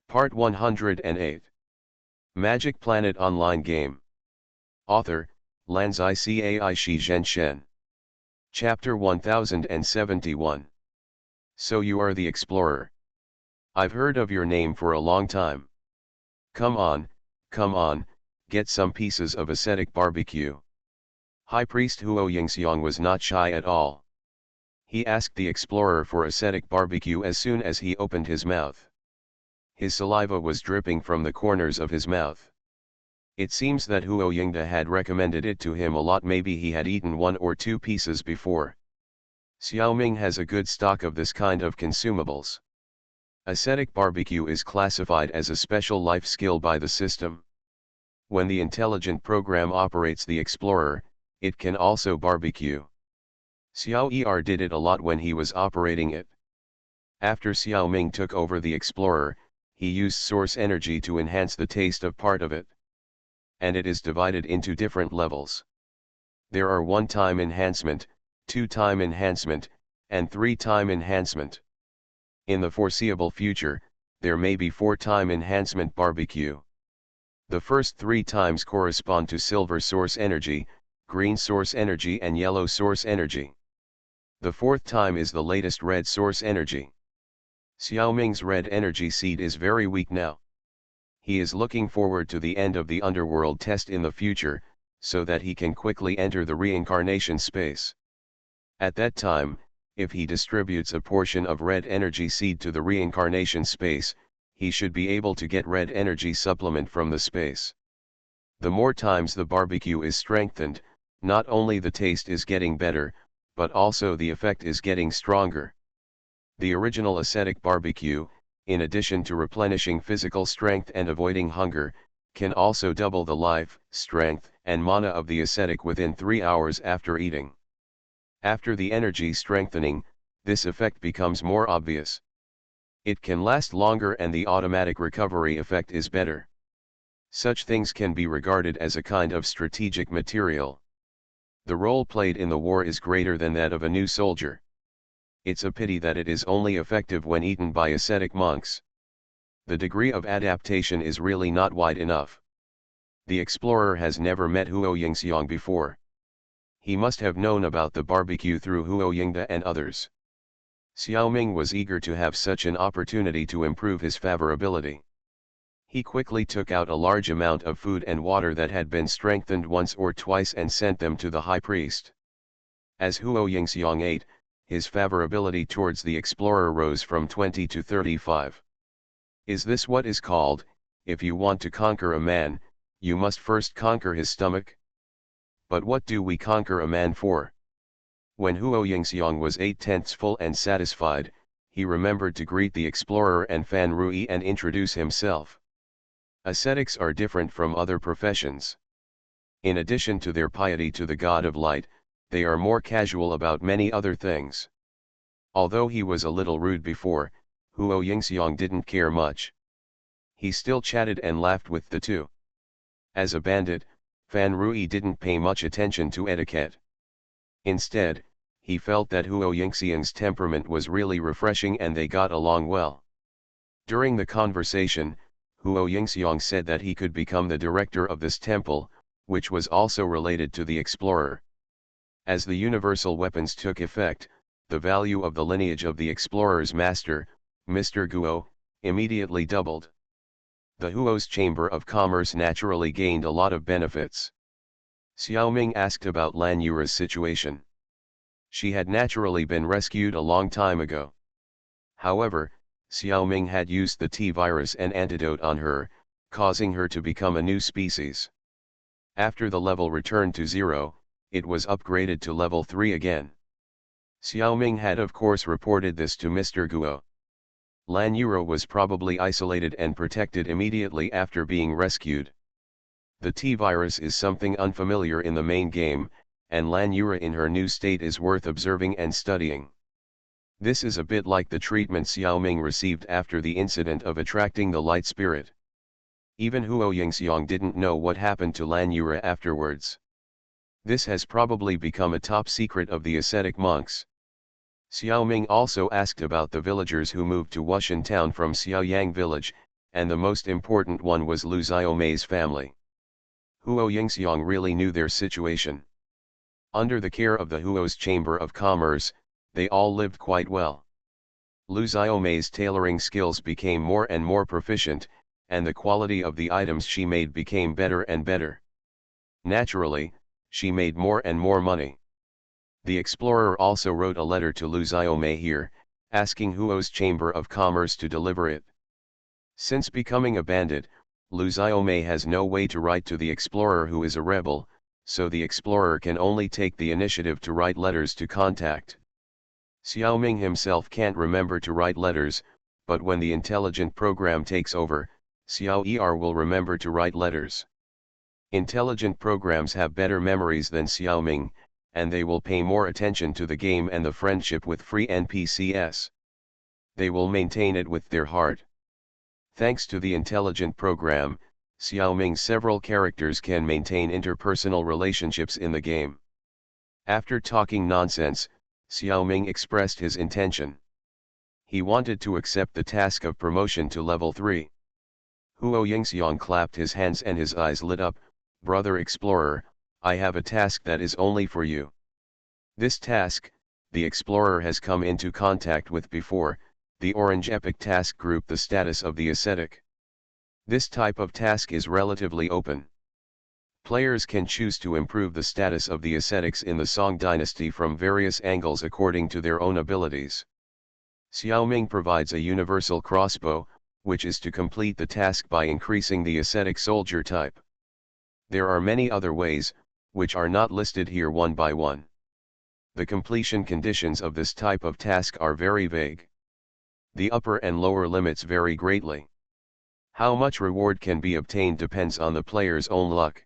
Part 108. Magic Planet Online Game. Author, Lanzai Cai Shi Zhenshen. Chapter 1071. So you are the explorer. I've heard of your name for a long time. Come on, get some pieces of ascetic barbecue. High Priest Huo Yingxiang was not shy at all. He asked the explorer for ascetic barbecue as soon as he opened his mouth. His saliva was dripping from the corners of his mouth. It seems that Huo Yingda had recommended it to him a lot. Maybe he had eaten one or two pieces before. Xiaoming has a good stock of this kind of consumables. Ascetic barbecue is classified as a special life skill by the system. When the intelligent program operates the explorer, it can also barbecue. Xiao Er did it a lot when he was operating it. After Xiaoming took over the explorer, he used source energy to enhance the taste of part of it. And it is divided into different levels. There are 1-time enhancement, 2-time enhancement, and 3-time enhancement. In the foreseeable future, there may be 4-time enhancement barbecue. The first 3 times correspond to silver source energy, green source energy and yellow source energy. The 4th time is the latest red source energy. Xiaoming's red energy seed is very weak now. He is looking forward to the end of the underworld test in the future, so that he can quickly enter the reincarnation space. At that time, if he distributes a portion of red energy seed to the reincarnation space, he should be able to get red energy supplement from the space. The more times the barbecue is strengthened, not only the taste is getting better, but also the effect is getting stronger. The original ascetic barbecue, in addition to replenishing physical strength and avoiding hunger, can also double the life, strength, and mana of the ascetic within 3 hours after eating. After the energy strengthening, this effect becomes more obvious. It can last longer and the automatic recovery effect is better. Such things can be regarded as a kind of strategic material. The role played in the war is greater than that of a new soldier. It's a pity that it is only effective when eaten by ascetic monks. The degree of adaptation is really not wide enough. The explorer has never met Huo Yingxiang before. He must have known about the barbecue through Huo Yingda and others. Xiaoming was eager to have such an opportunity to improve his favorability. He quickly took out a large amount of food and water that had been strengthened once or twice and sent them to the high priest. As Huo Yingxiang ate, his favorability towards the explorer rose from 20 to 35. Is this what is called, if you want to conquer a man, you must first conquer his stomach? But what do we conquer a man for? When Huo Yingxiang was 8/10 full and satisfied, he remembered to greet the explorer and Fan Rui and introduce himself. Ascetics are different from other professions. In addition to their piety to the god of light, they are more casual about many other things. Although he was a little rude before, Huo Yingxiang didn't care much. He still chatted and laughed with the two. As a bandit, Fan Rui didn't pay much attention to etiquette. Instead, he felt that Huo Yingxiang's temperament was really refreshing and they got along well. During the conversation, Huo Yingxiang said that he could become the director of this temple, which was also related to the explorer. As the universal weapons took effect, the value of the lineage of the explorer's master, Mr. Guo, immediately doubled. The Huo's Chamber of Commerce naturally gained a lot of benefits. Xiaoming asked about Lan Yura's situation. She had naturally been rescued a long time ago. However, Xiaoming had used the T-virus and antidote on her, causing her to become a new species. After the level returned to 0, it was upgraded to level 3 again. Xiaoming had of course reported this to Mr. Guo. Lan Yura was probably isolated and protected immediately after being rescued. The T-virus is something unfamiliar in the main game, and Lan Yura in her new state is worth observing and studying. This is a bit like the treatment Xiaoming received after the incident of attracting the light spirit. Even Huo Yingxiang didn't know what happened to Lan Yura afterwards. This has probably become a top secret of the ascetic monks. Xiaoming also asked about the villagers who moved to Wushan town from Xiaoyang village, and the most important one was Lu Xiaomei's family. Huo Yingxiang really knew their situation. Under the care of the Huo's Chamber of Commerce, they all lived quite well. Lu Xiaomei's tailoring skills became more and more proficient, and the quality of the items she made became better and better. Naturally, she made more and more money. The explorer also wrote a letter to Lu Xiaomei here, asking Huo's Chamber of Commerce to deliver it. Since becoming a bandit, Lu Xiaomei has no way to write to the explorer who is a rebel, so the explorer can only take the initiative to write letters to contact. Xiaoming himself can't remember to write letters, but when the intelligent program takes over, Xiao will remember to write letters. Intelligent programs have better memories than Xiaoming, and they will pay more attention to the game and the friendship with free NPCs. They will maintain it with their heart. Thanks to the intelligent program, Xiaoming's several characters can maintain interpersonal relationships in the game. After talking nonsense, Xiaoming expressed his intention. He wanted to accept the task of promotion to level 3. Huo Yingxiang clapped his hands and his eyes lit up. "Brother Explorer, I have a task that is only for you." This task, the explorer has come into contact with before, the Orange Epic Task Group, the status of the ascetic. This type of task is relatively open. Players can choose to improve the status of the ascetics in the Song dynasty from various angles according to their own abilities. Xiaoming provides a universal crossbow, which is to complete the task by increasing the ascetic soldier type. There are many other ways, which are not listed here one by one. The completion conditions of this type of task are very vague. The upper and lower limits vary greatly. How much reward can be obtained depends on the player's own luck.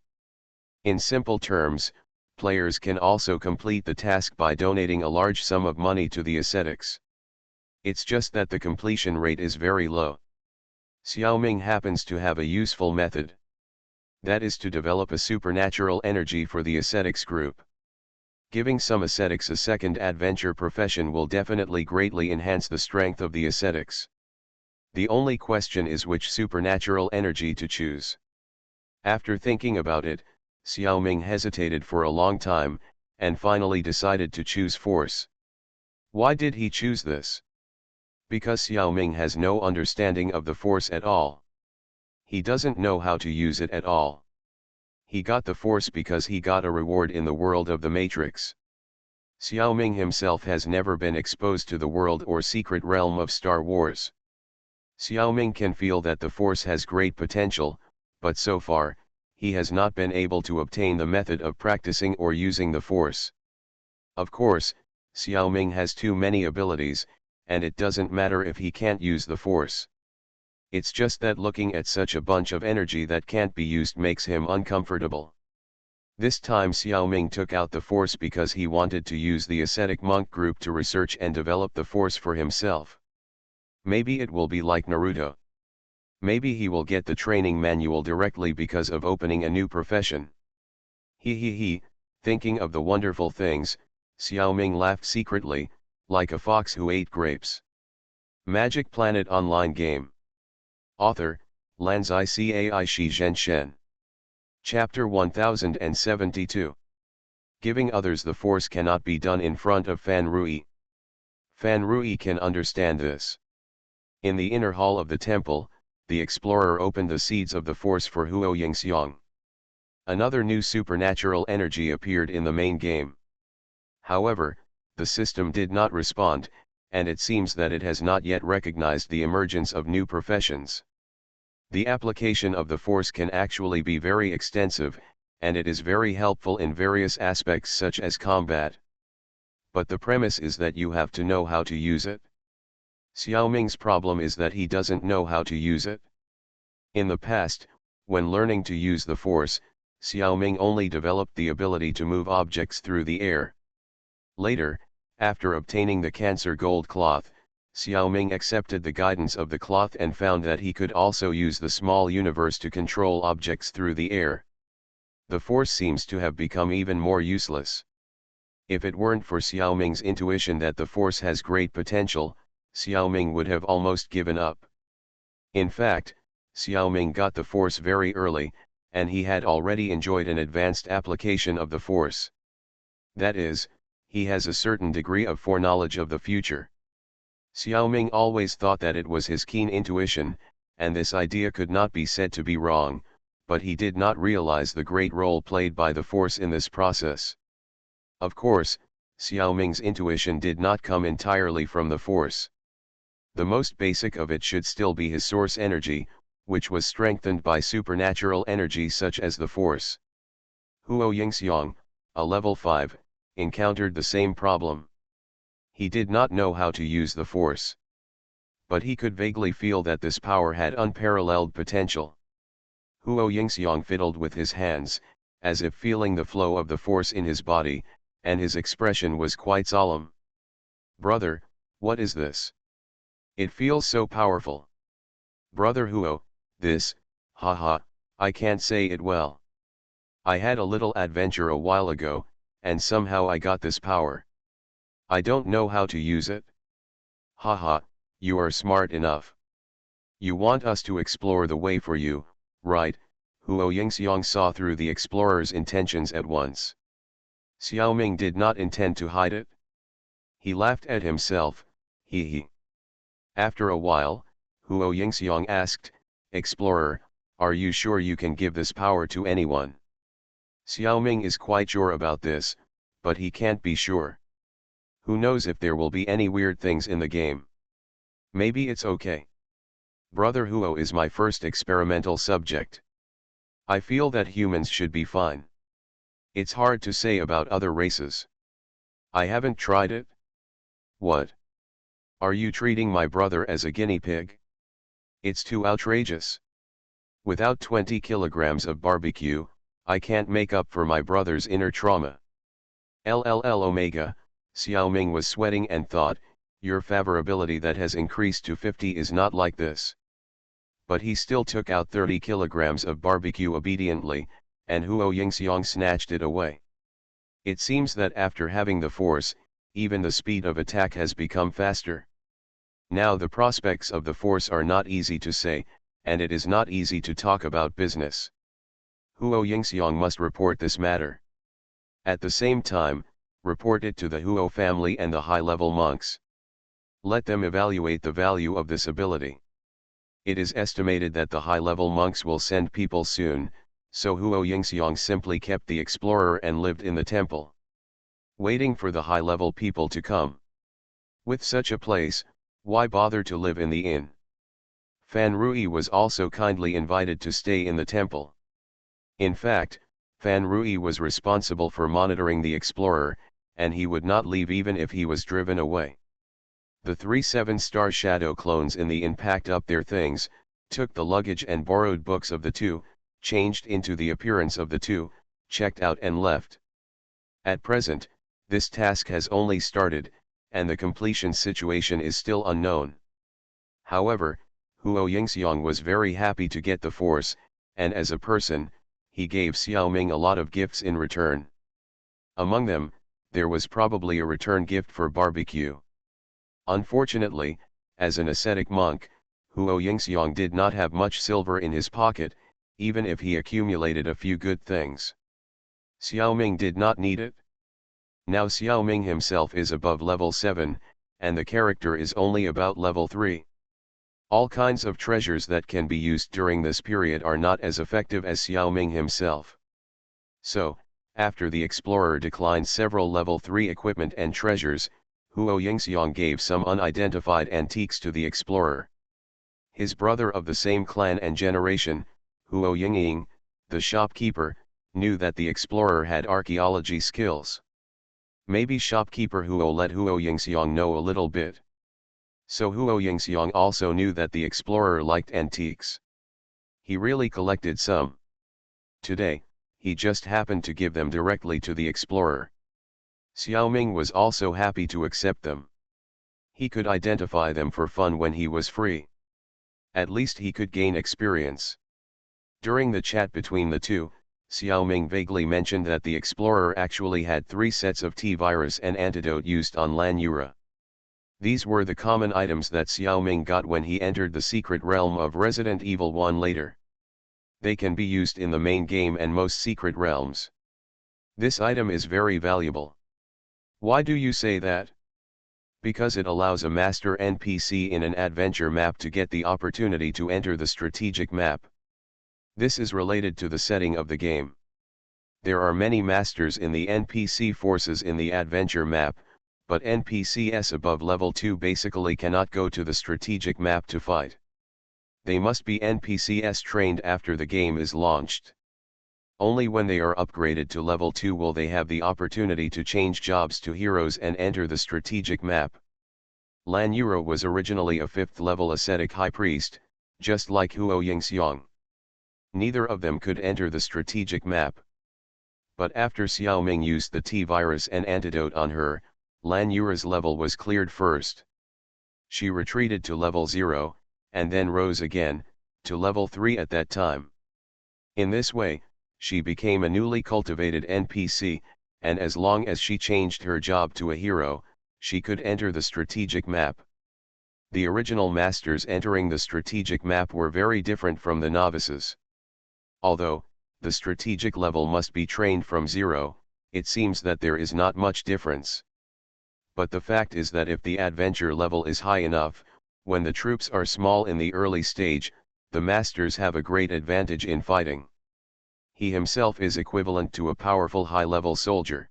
In simple terms, players can also complete the task by donating a large sum of money to the ascetics. It's just that the completion rate is very low. Xiaoming happens to have a useful method. That is to develop a supernatural energy for the ascetics group. Giving some ascetics a second adventure profession will definitely greatly enhance the strength of the ascetics. The only question is which supernatural energy to choose. After thinking about it, Xiaoming hesitated for a long time, and finally decided to choose force. Why did he choose this? Because Xiaoming has no understanding of the force at all. He doesn't know how to use it at all. He got the force because he got a reward in the world of the Matrix. Xiaoming himself has never been exposed to the world or secret realm of Star Wars. Xiaoming can feel that the force has great potential, but so far, he has not been able to obtain the method of practicing or using the force. Of course, Xiaoming has too many abilities, and it doesn't matter if he can't use the force. It's just that looking at such a bunch of energy that can't be used makes him uncomfortable. This time Xiaoming took out the force because he wanted to use the ascetic monk group to research and develop the force for himself. Maybe it will be like Naruto. Maybe he will get the training manual directly because of opening a new profession. Thinking of the wonderful things, Xiaoming laughed secretly, like a fox who ate grapes. Magic Planet Online Game. Author, Lanzai Cai Shi Zhen Shen. Chapter 1072. Giving others the force cannot be done in front of Fan Rui. Fan Rui can understand this. In the inner hall of the temple, the explorer opened the seeds of the force for Huo Yingxiang. Another new supernatural energy appeared in the main game. However, the system did not respond, and it seems that it has not yet recognized the emergence of new professions. The application of the force can actually be very extensive, and it is very helpful in various aspects such as combat. But the premise is that you have to know how to use it. Xiaoming's problem is that he doesn't know how to use it. In the past, when learning to use the force, Xiaoming only developed the ability to move objects through the air. Later, after obtaining the Cancer Gold Cloth, Xiaoming accepted the guidance of the cloth and found that he could also use the small universe to control objects through the air. The force seems to have become even more useless. If it weren't for Xiaoming's intuition that the force has great potential, Xiaoming would have almost given up. In fact, Xiaoming got the Force very early, and he had already enjoyed an advanced application of the Force. That is, he has a certain degree of foreknowledge of the future. Xiaoming always thought that it was his keen intuition, and this idea could not be said to be wrong, but he did not realize the great role played by the Force in this process. Of course, Xiaoming's intuition did not come entirely from the Force. The most basic of it should still be his source energy, which was strengthened by supernatural energy such as the Force. Huo Yingxiang, a level 5, encountered the same problem. He did not know how to use the Force. But he could vaguely feel that this power had unparalleled potential. Huo Yingxiang fiddled with his hands, as if feeling the flow of the Force in his body, and his expression was quite solemn. "Brother, what is this? It feels so powerful." "Brother Huo, this, haha, I can't say it well. I had a little adventure a while ago, and somehow I got this power. I don't know how to use it." "Haha, you are smart enough. You want us to explore the way for you, right?" Huo Yingxiang saw through the explorer's intentions at once. Xiaoming did not intend to hide it. He laughed at himself, he. After a while, Huo Yingxiang asked, "Explorer, are you sure you can give this power to anyone?" Xiaoming is quite sure about this, but he can't be sure. Who knows if there will be any weird things in the game? Maybe it's okay. Brother Huo is my first experimental subject. I feel that humans should be fine. It's hard to say about other races. I haven't tried it. What? Are you treating my brother as a guinea pig? It's too outrageous. Without 20 kilograms of barbecue, I can't make up for my brother's inner trauma. LLL Omega, Xiaoming was sweating and thought, your favorability that has increased to 50 is not like this. But he still took out 30 kilograms of barbecue obediently, and Huo Yingxiang snatched it away. It seems that after having the Force, even the speed of attack has become faster. Now the prospects of the Force are not easy to say, and it is not easy to talk about business. Huo Yingxiang must report this matter. At the same time, report it to the Huo family and the high-level monks. Let them evaluate the value of this ability. It is estimated that the high-level monks will send people soon, so Huo Yingxiang simply kept the explorer and lived in the temple, waiting for the high-level people to come. With such a place, why bother to live in the inn? Fan Rui was also kindly invited to stay in the temple. In fact, Fan Rui was responsible for monitoring the explorer, and he would not leave even if he was driven away. The 3 7-star shadow clones in the inn packed up their things, took the luggage and borrowed books of the two, changed into the appearance of the two, checked out and left. At present, this task has only started, and the completion situation is still unknown. However, Huo Yingxiang was very happy to get the Force, and as a person, he gave Xiaoming a lot of gifts in return. Among them, there was probably a return gift for barbecue. Unfortunately, as an ascetic monk, Huo Yingxiang did not have much silver in his pocket, even if he accumulated a few good things. Xiaoming did not need it. Now Xiaoming himself is above level 7, and the character is only about level 3. All kinds of treasures that can be used during this period are not as effective as Xiaoming himself. So, after the explorer declined several level 3 equipment and treasures, Huo Yingxiang gave some unidentified antiques to the explorer. His brother of the same clan and generation, Huo Yingying, the shopkeeper, knew that the explorer had archaeology skills. Maybe shopkeeper Huo let Huo Yingxiang know a little bit. So Huo Yingxiang also knew that the explorer liked antiques. He really collected some. Today, he just happened to give them directly to the explorer. Xiaoming was also happy to accept them. He could identify them for fun when he was free. At least he could gain experience. During the chat between the two, Xiaoming vaguely mentioned that the explorer actually had 3 sets of T-virus and antidote used on Lan Yura. These were the common items that Xiao Ming got when he entered the secret realm of Resident Evil 1 later. They can be used in the main game and most secret realms. This item is very valuable. Why do you say that? Because it allows a master NPC in an adventure map to get the opportunity to enter the strategic map. This is related to the setting of the game. There are many masters in the NPC forces in the adventure map, but NPCs above level 2 basically cannot go to the strategic map to fight. They must be NPCs trained after the game is launched. Only when they are upgraded to level 2 will they have the opportunity to change jobs to heroes and enter the strategic map. Lan Yuro was originally a 5th level ascetic high priest, just like Huo Yingxiang. Neither of them could enter the strategic map. But after Xiao Ming used the T-virus and antidote on her, Lan Yuro's level was cleared first. She retreated to level 0, and then rose again, to level 3 at that time. In this way, she became a newly cultivated NPC, and as long as she changed her job to a hero, she could enter the strategic map. The original masters entering the strategic map were very different from the novices. Although, the strategic level must be trained from 0, it seems that there is not much difference. But the fact is that if the adventure level is high enough, when the troops are small in the early stage, the masters have a great advantage in fighting. He himself is equivalent to a powerful high-level soldier.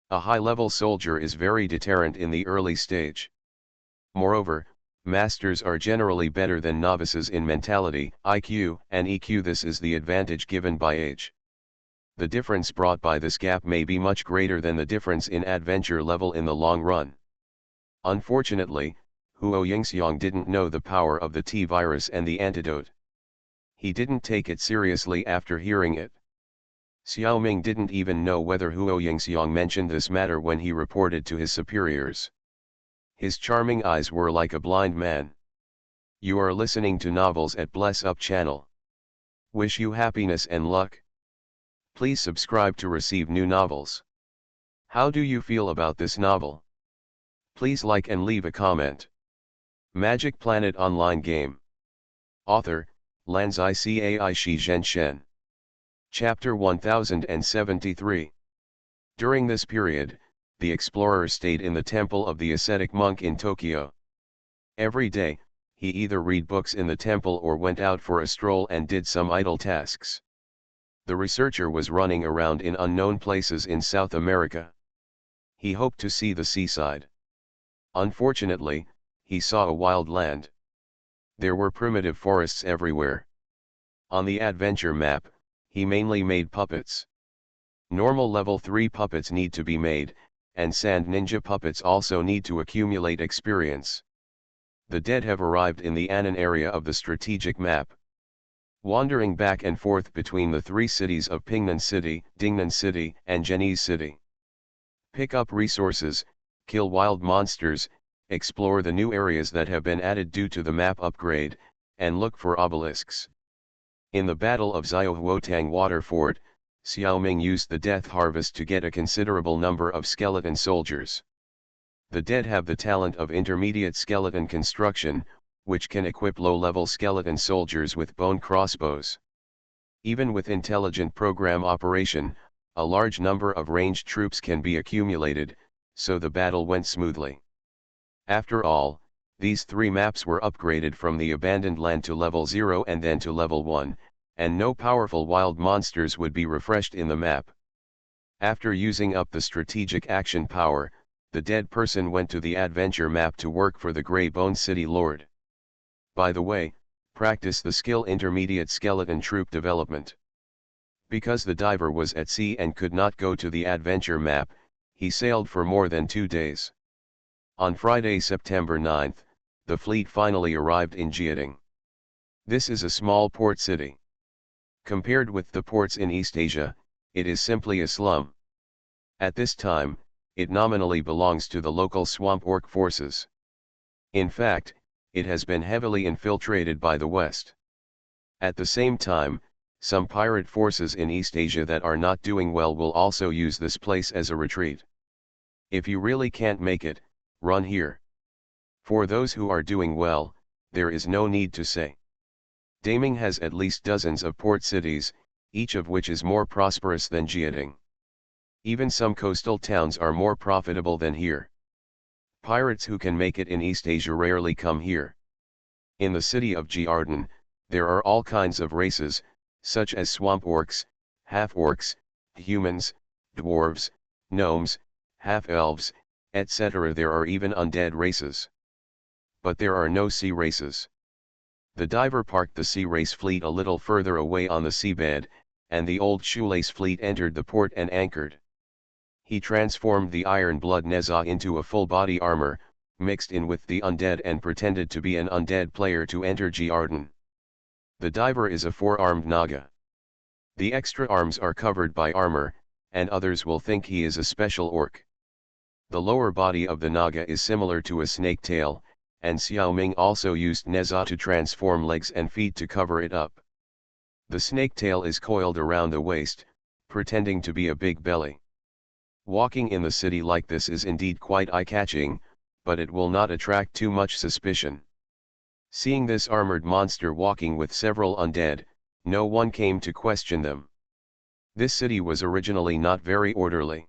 A high-level soldier is very deterrent in the early stage. Moreover, masters are generally better than novices in mentality, IQ, and EQ. This is the advantage given by age. The difference brought by this gap may be much greater than the difference in adventure level in the long run. Unfortunately, Huo Yingxiang didn't know the power of the T-virus and the antidote. He didn't take it seriously after hearing it. Xiao Ming didn't even know whether Huo Yingxiang mentioned this matter when he reported to his superiors. His charming eyes were like a blind man. You are listening to Novels at Bless Up channel. Wish you happiness and luck. Please subscribe to receive new novels. How do you feel about this novel? Please like and leave a comment. Magic Planet Online Game. Author, Lanzai Cai Shi Zhen Shen. Chapter 1073. During this period, the explorer stayed in the temple of the ascetic monk in Tokyo. Every day, he either read books in the temple or went out for a stroll and did some idle tasks. The researcher was running around in unknown places in South America. He hoped to see the seaside. Unfortunately, he saw a wild land. There were primitive forests everywhere. On the adventure map, he mainly made puppets. Normal level 3 puppets need to be made, and sand ninja puppets also need to accumulate experience. The dead have arrived in the Annan area of the strategic map. Wandering back and forth between the 3 cities of Pingnan City, Dingnan City, and Zhenyi City. Pick up resources, kill wild monsters, explore the new areas that have been added due to the map upgrade, and look for obelisks. In the Battle of Xiaohuotang Water Fort, Xiao Ming used the Death Harvest to get a considerable number of skeleton soldiers. The dead have the talent of intermediate skeleton construction, which can equip low-level skeleton soldiers with bone crossbows. Even with intelligent program operation, a large number of ranged troops can be accumulated, so the battle went smoothly. After all, these 3 maps were upgraded from the abandoned land to level 0 and then to level 1, and no powerful wild monsters would be refreshed in the map. After using up the strategic action power, the dead person went to the adventure map to work for the Grey Bone City Lord. By the way, practice the skill intermediate skeleton troop development. Because the diver was at sea and could not go to the adventure map, he sailed for more than 2 days. On Friday, September 9th, the fleet finally arrived in Jiading. This is a small port city. Compared with the ports in East Asia, it is simply a slum. At this time, it nominally belongs to the local swamp orc forces. In fact, it has been heavily infiltrated by the West. At the same time, some pirate forces in East Asia that are not doing well will also use this place as a retreat. If you really can't make it, run here. For those who are doing well, there is no need to say. Daming has at least dozens of port cities, each of which is more prosperous than Jiating. Even some coastal towns are more profitable than here. Pirates who can make it in East Asia rarely come here. In the city of Jiardan, there are all kinds of races, such as swamp orcs, half-orcs, humans, dwarves, gnomes, half-elves, etc. There are even undead races. But there are no sea races. The diver parked the sea race fleet a little further away on the seabed, and the old shoelace fleet entered the port and anchored. He transformed the Iron Blood Nezha into a full-body armor, mixed in with the undead and pretended to be an undead player to enter Jiardan. The diver is a four-armed Naga. The extra arms are covered by armor, and others will think he is a special orc. The lower body of the Naga is similar to a snake tail, and Xiaoming also used Nezha to transform legs and feet to cover it up. The snake tail is coiled around the waist, pretending to be a big belly. Walking in the city like this is indeed quite eye-catching, but it will not attract too much suspicion. Seeing this armored monster walking with several undead, no one came to question them. This city was originally not very orderly.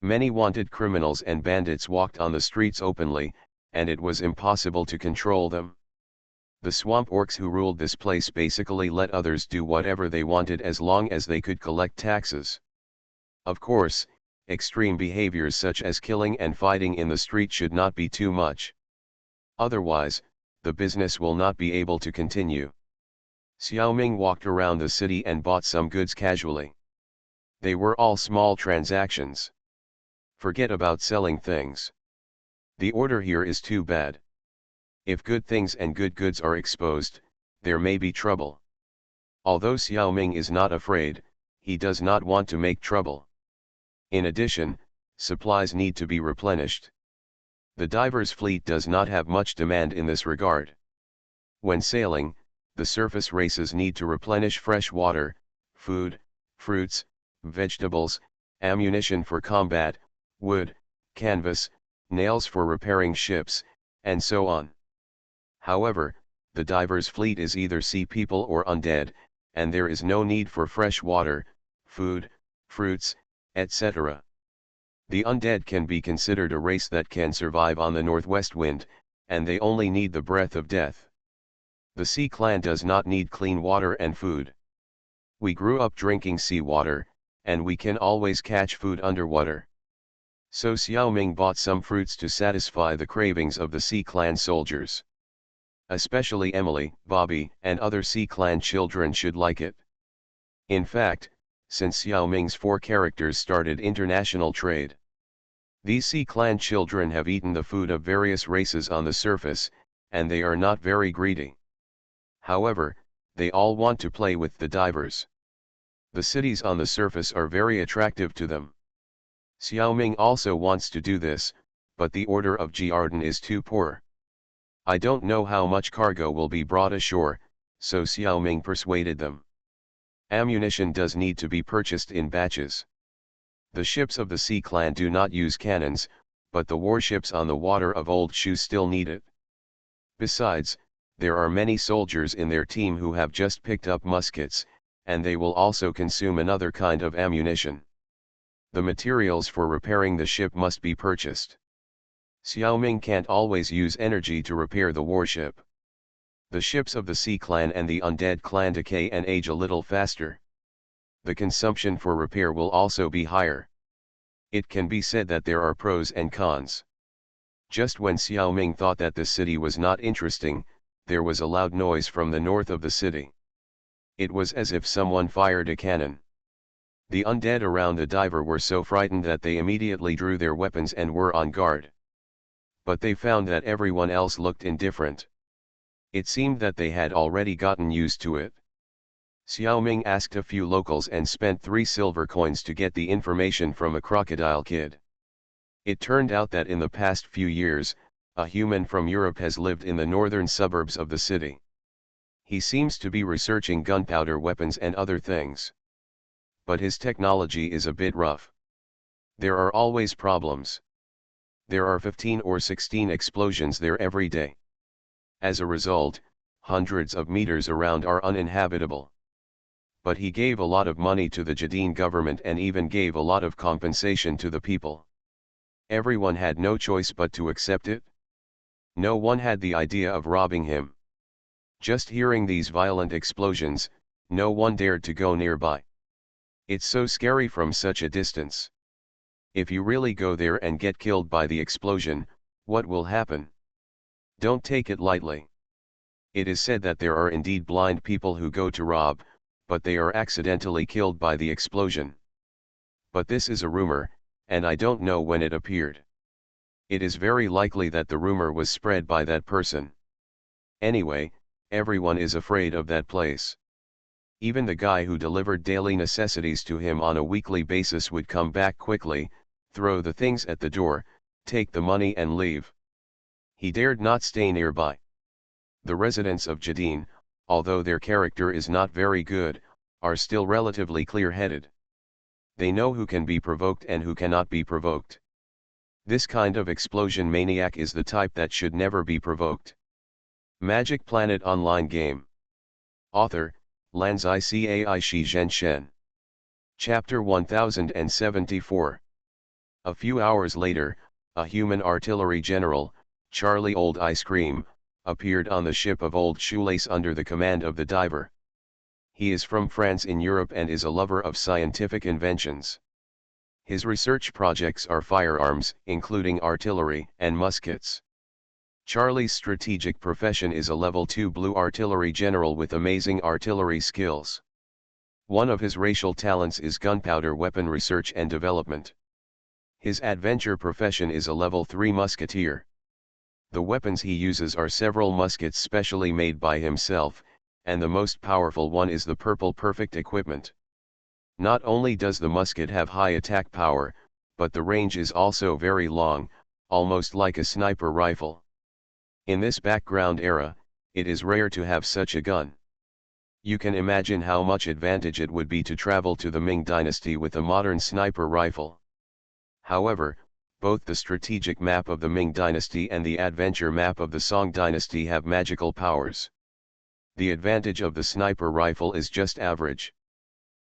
Many wanted criminals and bandits walked on the streets openly, and it was impossible to control them. The swamp orcs who ruled this place basically let others do whatever they wanted as long as they could collect taxes. Of course, extreme behaviors such as killing and fighting in the street should not be too much. Otherwise, the business will not be able to continue. Xiaoming walked around the city and bought some goods casually. They were all small transactions. Forget about selling things. The order here is too bad. If good things and good goods are exposed, there may be trouble. Although Xiaoming is not afraid, he does not want to make trouble. In addition, supplies need to be replenished. The diver's fleet does not have much demand in this regard. When sailing, the surface races need to replenish fresh water, food, fruits, vegetables, ammunition for combat, wood, canvas, nails for repairing ships, and so on. However, the diver's fleet is either sea people or undead, and there is no need for fresh water, food, fruits, etc. The undead can be considered a race that can survive on the northwest wind, and they only need the breath of death. The sea clan does not need clean water and food. We grew up drinking seawater, and we can always catch food underwater. So Xiaoming bought some fruits to satisfy the cravings of the Sea Clan soldiers. Especially Emily, Bobby, and other Sea Clan children should like it. In fact, since Xiaoming's 4 characters started international trade, these Sea Clan children have eaten the food of various races on the surface, and they are not very greedy. However, they all want to play with the divers. The cities on the surface are very attractive to them. Xiaoming also wants to do this, but the order of Jiardan is too poor. I don't know how much cargo will be brought ashore, so Xiaoming persuaded them. Ammunition does need to be purchased in batches. The ships of the Sea Clan do not use cannons, but the warships on the water of Old Shu still need it. Besides, there are many soldiers in their team who have just picked up muskets, and they will also consume another kind of ammunition. The materials for repairing the ship must be purchased. Xiaoming can't always use energy to repair the warship. The ships of the Sea Clan and the Undead Clan decay and age a little faster. The consumption for repair will also be higher. It can be said that there are pros and cons. Just when Xiaoming thought that the city was not interesting, there was a loud noise from the north of the city. It was as if someone fired a cannon. The undead around the diver were so frightened that they immediately drew their weapons and were on guard. But they found that everyone else looked indifferent. It seemed that they had already gotten used to it. Xiaoming asked a few locals and spent 3 silver coins to get the information from a crocodile kid. It turned out that in the past few years, a human from Europe has lived in the northern suburbs of the city. He seems to be researching gunpowder weapons and other things. But his technology is a bit rough. There are always problems. There are 15 or 16 explosions there every day. As a result, hundreds of meters around are uninhabitable. But he gave a lot of money to the Jadin government and even gave a lot of compensation to the people. Everyone had no choice but to accept it. No one had the idea of robbing him. Just hearing these violent explosions, no one dared to go nearby. It's so scary from such a distance. If you really go there and get killed by the explosion, what will happen? Don't take it lightly. It is said that there are indeed blind people who go to rob, but they are accidentally killed by the explosion. But this is a rumor, and I don't know when it appeared. It is very likely that the rumor was spread by that person. Anyway, everyone is afraid of that place. Even the guy who delivered daily necessities to him on a weekly basis would come back quickly, throw the things at the door, take the money and leave. He dared not stay nearby. The residents of Jadin, although their character is not very good, are still relatively clear-headed. They know who can be provoked and who cannot be provoked. This kind of explosion maniac is the type that should never be provoked. Magic Planet Online Game. Author, Lanzai Cai Shi Zhen Shen. Chapter 1074. A few hours later, a human artillery general, Charlie Old Ice Cream, appeared on the ship of Old Shoelace under the command of the diver. He is from France in Europe and is a lover of scientific inventions. His research projects are firearms, including artillery and muskets. Charlie's strategic profession is a level 2 blue artillery general with amazing artillery skills. One of his racial talents is gunpowder weapon research and development. His adventure profession is a level 3 musketeer. The weapons he uses are several muskets specially made by himself, and the most powerful one is the Purple Perfect equipment. Not only does the musket have high attack power, but the range is also very long, almost like a sniper rifle. In this background era, it is rare to have such a gun. You can imagine how much advantage it would be to travel to the Ming Dynasty with a modern sniper rifle. However, both the strategic map of the Ming Dynasty and the adventure map of the Song Dynasty have magical powers. The advantage of the sniper rifle is just average.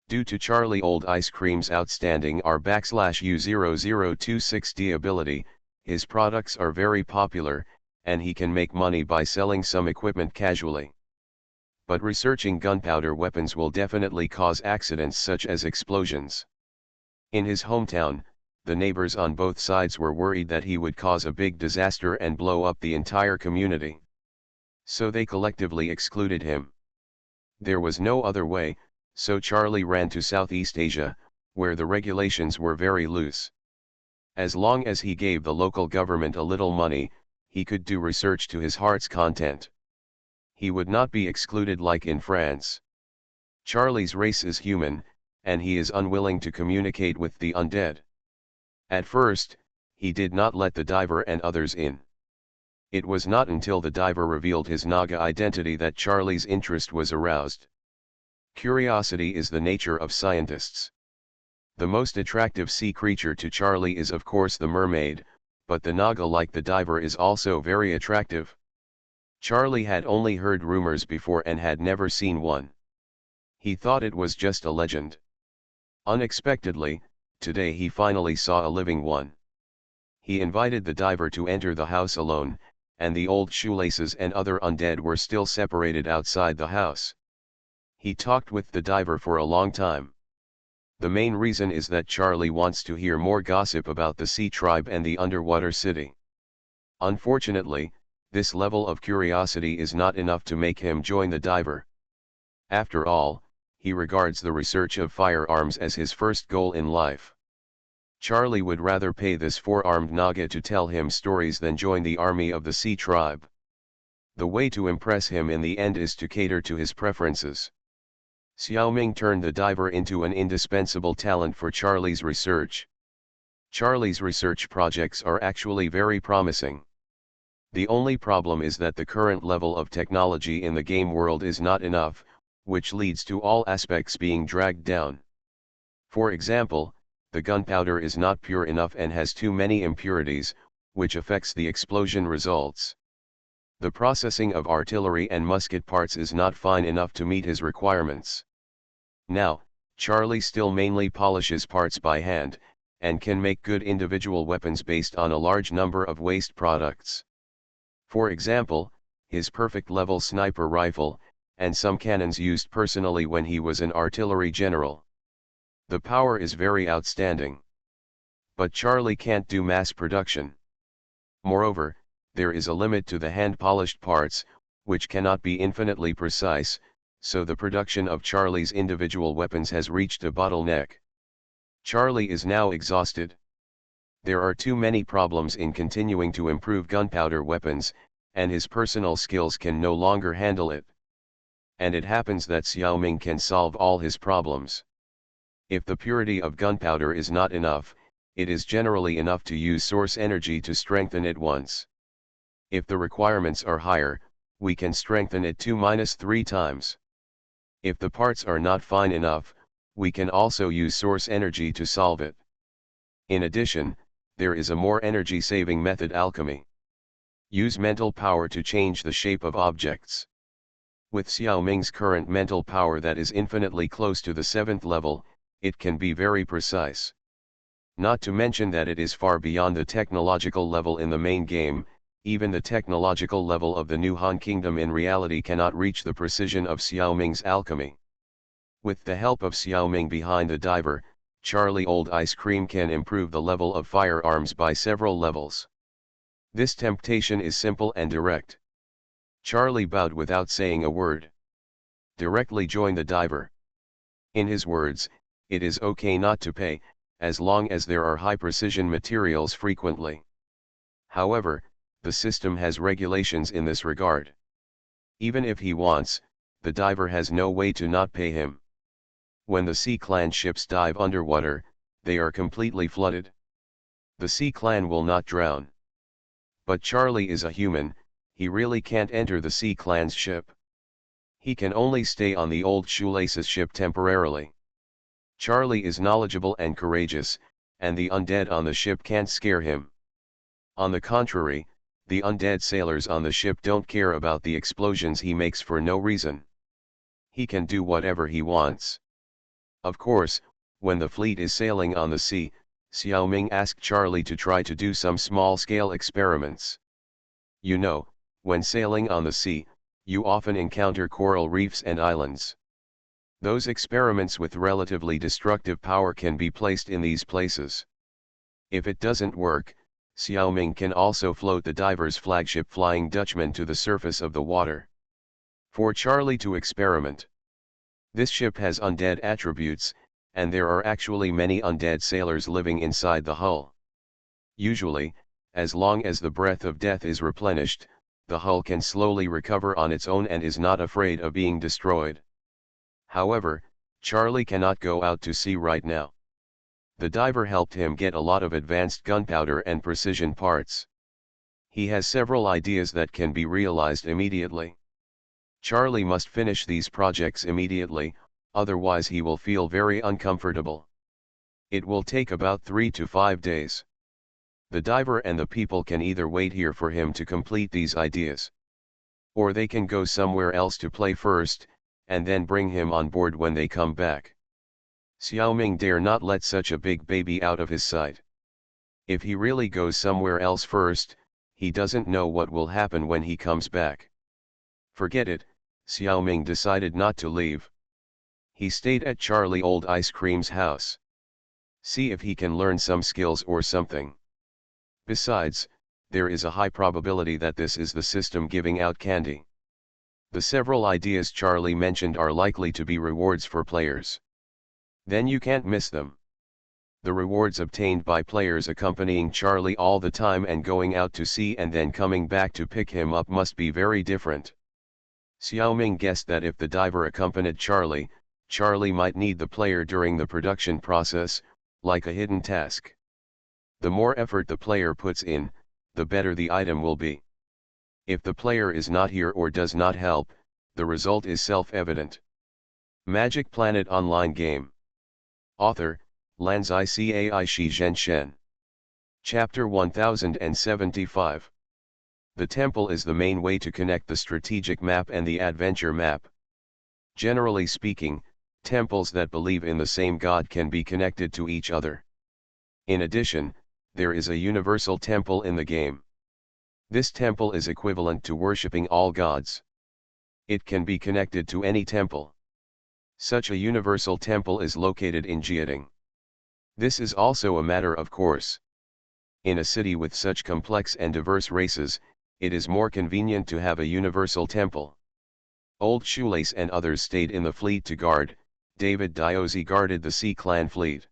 Due to Charlie Old Ice Cream's outstanding R/U0026D ability, his products are very popular, and he can make money by selling some equipment casually. But researching gunpowder weapons will definitely cause accidents such as explosions. In his hometown, the neighbors on both sides were worried that he would cause a big disaster and blow up the entire community. So they collectively excluded him. There was no other way, so Charlie ran to Southeast Asia, where the regulations were very loose. As long as he gave the local government a little money, he could do research to his heart's content. He would not be excluded like in France. Charlie's race is human, and he is unwilling to communicate with the undead. At first, he did not let the diver and others in. It was not until the diver revealed his Naga identity that Charlie's interest was aroused. Curiosity is the nature of scientists. The most attractive sea creature to Charlie is of course the mermaid, but the Naga like the diver is also very attractive. Charlie had only heard rumors before and had never seen one. He thought it was just a legend. Unexpectedly, today he finally saw a living one. He invited the diver to enter the house alone, and the Old Shoelaces and other undead were still separated outside the house. He talked with the diver for a long time. The main reason is that Charlie wants to hear more gossip about the sea tribe and the underwater city. Unfortunately, this level of curiosity is not enough to make him join the diver. After all, he regards the research of firearms as his first goal in life. Charlie would rather pay this four-armed Naga to tell him stories than join the army of the sea tribe. The way to impress him in the end is to cater to his preferences. Xiaoming turned the diver into an indispensable talent for Charlie's research. Charlie's research projects are actually very promising. The only problem is that the current level of technology in the game world is not enough, which leads to all aspects being dragged down. For example, the gunpowder is not pure enough and has too many impurities, which affects the explosion results. The processing of artillery and musket parts is not fine enough to meet his requirements. Now, Charlie still mainly polishes parts by hand, and can make good individual weapons based on a large number of waste products. For example, his perfect level sniper rifle, and some cannons used personally when he was an artillery general. The power is very outstanding. But Charlie can't do mass production. Moreover, there is a limit to the hand-polished parts, which cannot be infinitely precise, so the production of Charlie's individual weapons has reached a bottleneck. Charlie is now exhausted. There are too many problems in continuing to improve gunpowder weapons, and his personal skills can no longer handle it. And it happens that Xiao Ming can solve all his problems. If the purity of gunpowder is not enough, it is generally enough to use source energy to strengthen it once. If the requirements are higher, we can strengthen it 2-3 times. If the parts are not fine enough, we can also use source energy to solve it. In addition, there is a more energy-saving method: alchemy. Use mental power to change the shape of objects. With Xiao Ming's current mental power that is infinitely close to the 7th level, it can be very precise. Not to mention that it is far beyond the technological level in the main game. Even the technological level of the New Han Kingdom in reality cannot reach the precision of Xiao Ming's alchemy. With the help of Xiao Ming behind the diver, Charlie Old Ice Cream can improve the level of firearms by several levels. This temptation is simple and direct. Charlie bowed without saying a word. Directly join the diver. In his words, it is okay not to pay, as long as there are high-precision materials frequently. However, the system has regulations in this regard. Even if he wants, the diver has no way to not pay him. When the Sea Clan ships dive underwater, they are completely flooded. The Sea Clan will not drown. But Charlie is a human, he really can't enter the Sea Clan's ship. He can only stay on the old Shoelaces ship temporarily. Charlie is knowledgeable and courageous, and the undead on the ship can't scare him. On the contrary, the undead sailors on the ship don't care about the explosions he makes for no reason. He can do whatever he wants. Of course, when the fleet is sailing on the sea, Xiao Ming asked Charlie to try to do some small-scale experiments. You know, when sailing on the sea, you often encounter coral reefs and islands. Those experiments with relatively destructive power can be placed in these places. If it doesn't work, Xiao Ming can also float the diver's flagship Flying Dutchman to the surface of the water. For Charlie to experiment. This ship has undead attributes, and there are actually many undead sailors living inside the hull. Usually, as long as the breath of death is replenished, the hull can slowly recover on its own and is not afraid of being destroyed. However, Charlie cannot go out to sea right now. The diver helped him get a lot of advanced gunpowder and precision parts. He has several ideas that can be realized immediately. Charlie must finish these projects immediately, otherwise he will feel very uncomfortable. It will take about 3 to 5 days. The diver and the people can either wait here for him to complete these ideas, or they can go somewhere else to play first, and then bring him on board when they come back. Xiao Ming dare not let such a big baby out of his sight. If he really goes somewhere else first, he doesn't know what will happen when he comes back. Forget it, Xiao Ming decided not to leave. He stayed at Charlie Old Ice Cream's house. See if he can learn some skills or something. Besides, there is a high probability that this is the system giving out candy. The several ideas Charlie mentioned are likely to be rewards for players. Then you can't miss them. The rewards obtained by players accompanying Charlie all the time and going out to sea and then coming back to pick him up must be very different. Xiao Ming guessed that if the diver accompanied Charlie, Charlie might need the player during the production process, like a hidden task. The more effort the player puts in, the better the item will be. If the player is not here or does not help, the result is self-evident. Magic Planet Online Game. Author, Lanzai Cai Shi Zhen Shen. Chapter 1075. The temple is the main way to connect the strategic map and the adventure map. Generally speaking, temples that believe in the same god can be connected to each other. In addition, there is a universal temple in the game. This temple is equivalent to worshipping all gods. It can be connected to any temple. Such a universal temple is located in Jiating. This is also a matter of course. In a city with such complex and diverse races, it is more convenient to have a universal temple. Old Shoelace and others stayed in the fleet to guard. David Diosy guarded the Sea Clan fleet.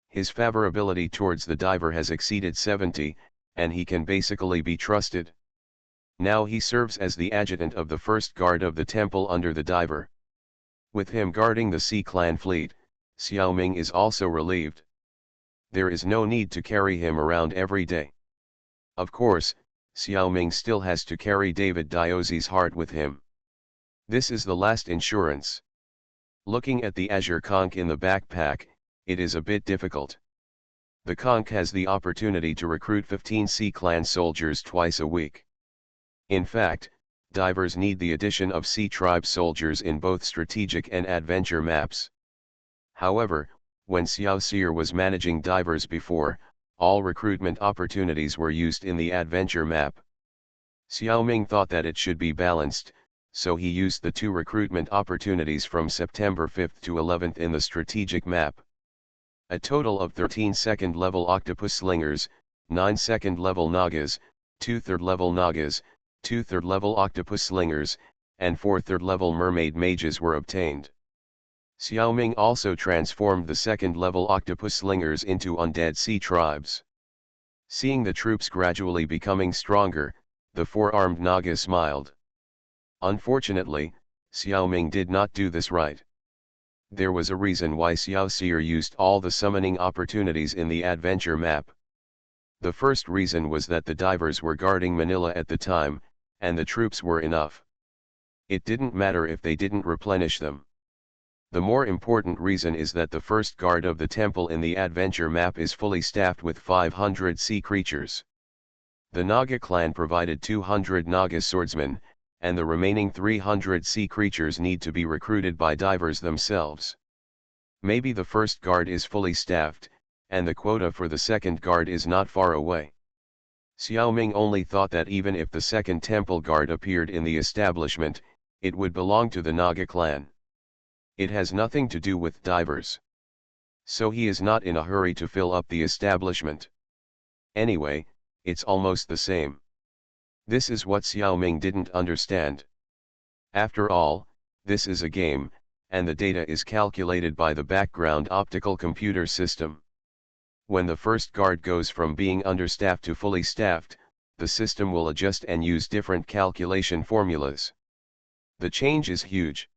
His favorability towards the diver has exceeded 70, and he can basically be trusted. Now he serves as the adjutant of the first guard of the temple under the diver. With him guarding the Sea Clan fleet, Xiaoming is also relieved. There is no need to carry him around every day. Of course, Xiaoming still has to carry David Diosy's heart with him. This is the last insurance. Looking at the Azure conch in the backpack, it is a bit difficult. The conch has the opportunity to recruit 15 Sea Clan soldiers twice a week. In fact, divers need the addition of Sea Tribe soldiers in both strategic and adventure maps. However, when Xiao Seer was managing divers before, all recruitment opportunities were used in the adventure map. Xiaoming thought that it should be balanced, so he used the 2 recruitment opportunities from September 5th to 11th in the strategic map. A total of 13 second-level octopus slingers, 9 second-level Nagas, 2 third-level Nagas, 2 third-level octopus slingers, and 4 third-level mermaid mages were obtained. Xiaoming also transformed the second-level octopus slingers into undead sea tribes. Seeing the troops gradually becoming stronger, the 4-armed Naga smiled. Unfortunately, Xiaoming did not do this right. There was a reason why Xiao Seer used all the summoning opportunities in the adventure map. The first reason was that the divers were guarding Manila at the time, and the troops were enough. It didn't matter if they didn't replenish them. The more important reason is that the first guard of the temple in the adventure map is fully staffed with 500 sea creatures. The Naga clan provided 200 Naga swordsmen, and the remaining 300 sea creatures need to be recruited by divers themselves. Maybe the first guard is fully staffed, and the quota for the second guard is not far away. Xiaoming only thought that even if the second temple guard appeared in the establishment, it would belong to the Naga clan. It has nothing to do with divers. So he is not in a hurry to fill up the establishment. Anyway, it's almost the same. This is what Xiaoming didn't understand. After all, this is a game, and the data is calculated by the background optical computer system. When the first guard goes from being understaffed to fully staffed, the system will adjust and use different calculation formulas. The change is huge.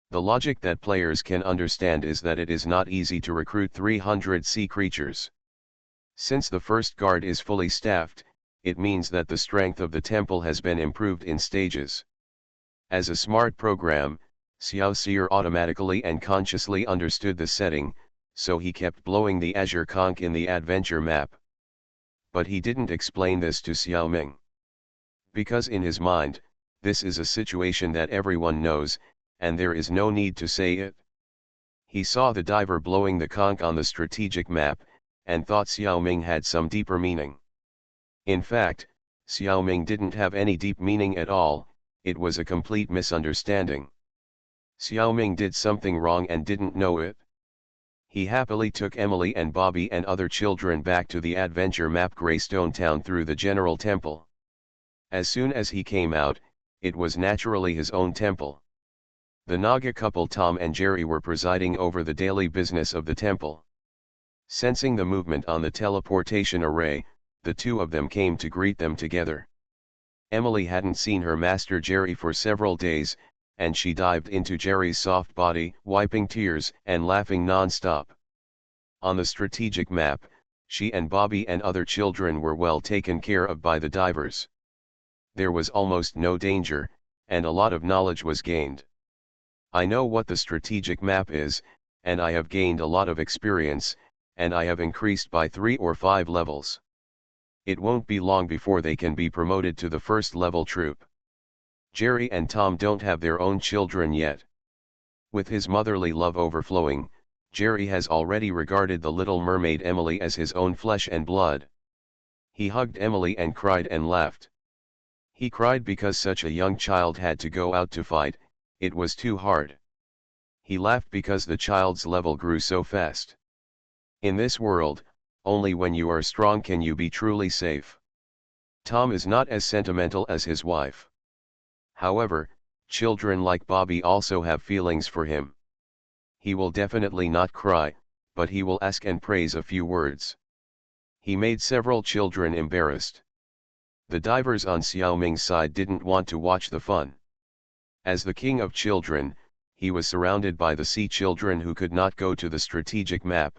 The logic that players can understand is that it is not easy to recruit 300 sea creatures. Since the first guard is fully staffed, it means that the strength of the temple has been improved in stages. As a smart program, Xiao Seer automatically and consciously understood the setting, so he kept blowing the Azure conch in the adventure map. But he didn't explain this to Xiaoming. Because in his mind, this is a situation that everyone knows, and there is no need to say it. He saw the diver blowing the conch on the strategic map, and thought Xiaoming had some deeper meaning. In fact, Xiaoming didn't have any deep meaning at all, it was a complete misunderstanding. Xiaoming did something wrong and didn't know it. He happily took Emily and Bobby and other children back to the adventure map Greystone Town through the general temple. As soon as he came out, it was naturally his own temple. The Naga couple Tom and Jerry were presiding over the daily business of the temple. Sensing the movement on the teleportation array, the 2 of them came to greet them together. Emily hadn't seen her master Jerry for several days, and she dived into Jerry's soft body, wiping tears and laughing non-stop. On the strategic map, she and Bobby and other children were well taken care of by the divers. There was almost no danger, and a lot of knowledge was gained. I know what the strategic map is, and I have gained a lot of experience, and I have increased by 3 or 5 levels. It won't be long before they can be promoted to the first level troop. Jerry and Tom don't have their own children yet. With his motherly love overflowing, Jerry has already regarded the little mermaid Emily as his own flesh and blood. He hugged Emily and cried and laughed. He cried because such a young child had to go out to fight, it was too hard. He laughed because the child's level grew so fast. In this world, only when you are strong can you be truly safe. Tom is not as sentimental as his wife. However, children like Bobby also have feelings for him. He will definitely not cry, but he will ask and praise a few words. He made several children embarrassed. The divers on Xiao Ming's side didn't want to watch the fun. As the king of children, he was surrounded by the sea children who could not go to the strategic map.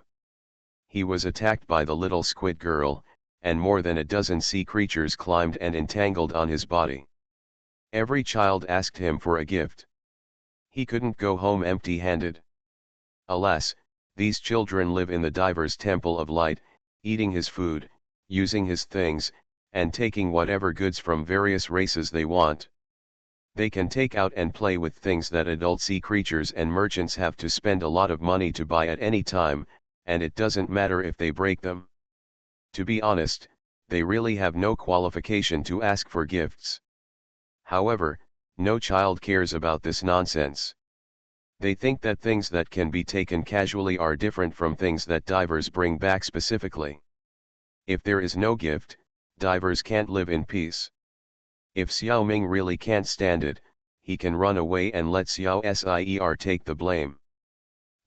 He was attacked by the little squid girl, and more than a dozen sea creatures climbed and entangled on his body. Every child asked him for a gift. He couldn't go home empty-handed. Alas, these children live in the diver's temple of light, eating his food, using his things, and taking whatever goods from various races they want. They can take out and play with things that adult sea creatures and merchants have to spend a lot of money to buy at any time, and it doesn't matter if they break them. To be honest, they really have no qualification to ask for gifts. However, no child cares about this nonsense. They think that things that can be taken casually are different from things that divers bring back specifically. If there is no gift, divers can't live in peace. If Xiao Ming really can't stand it, he can run away and let Xiao Sier take the blame.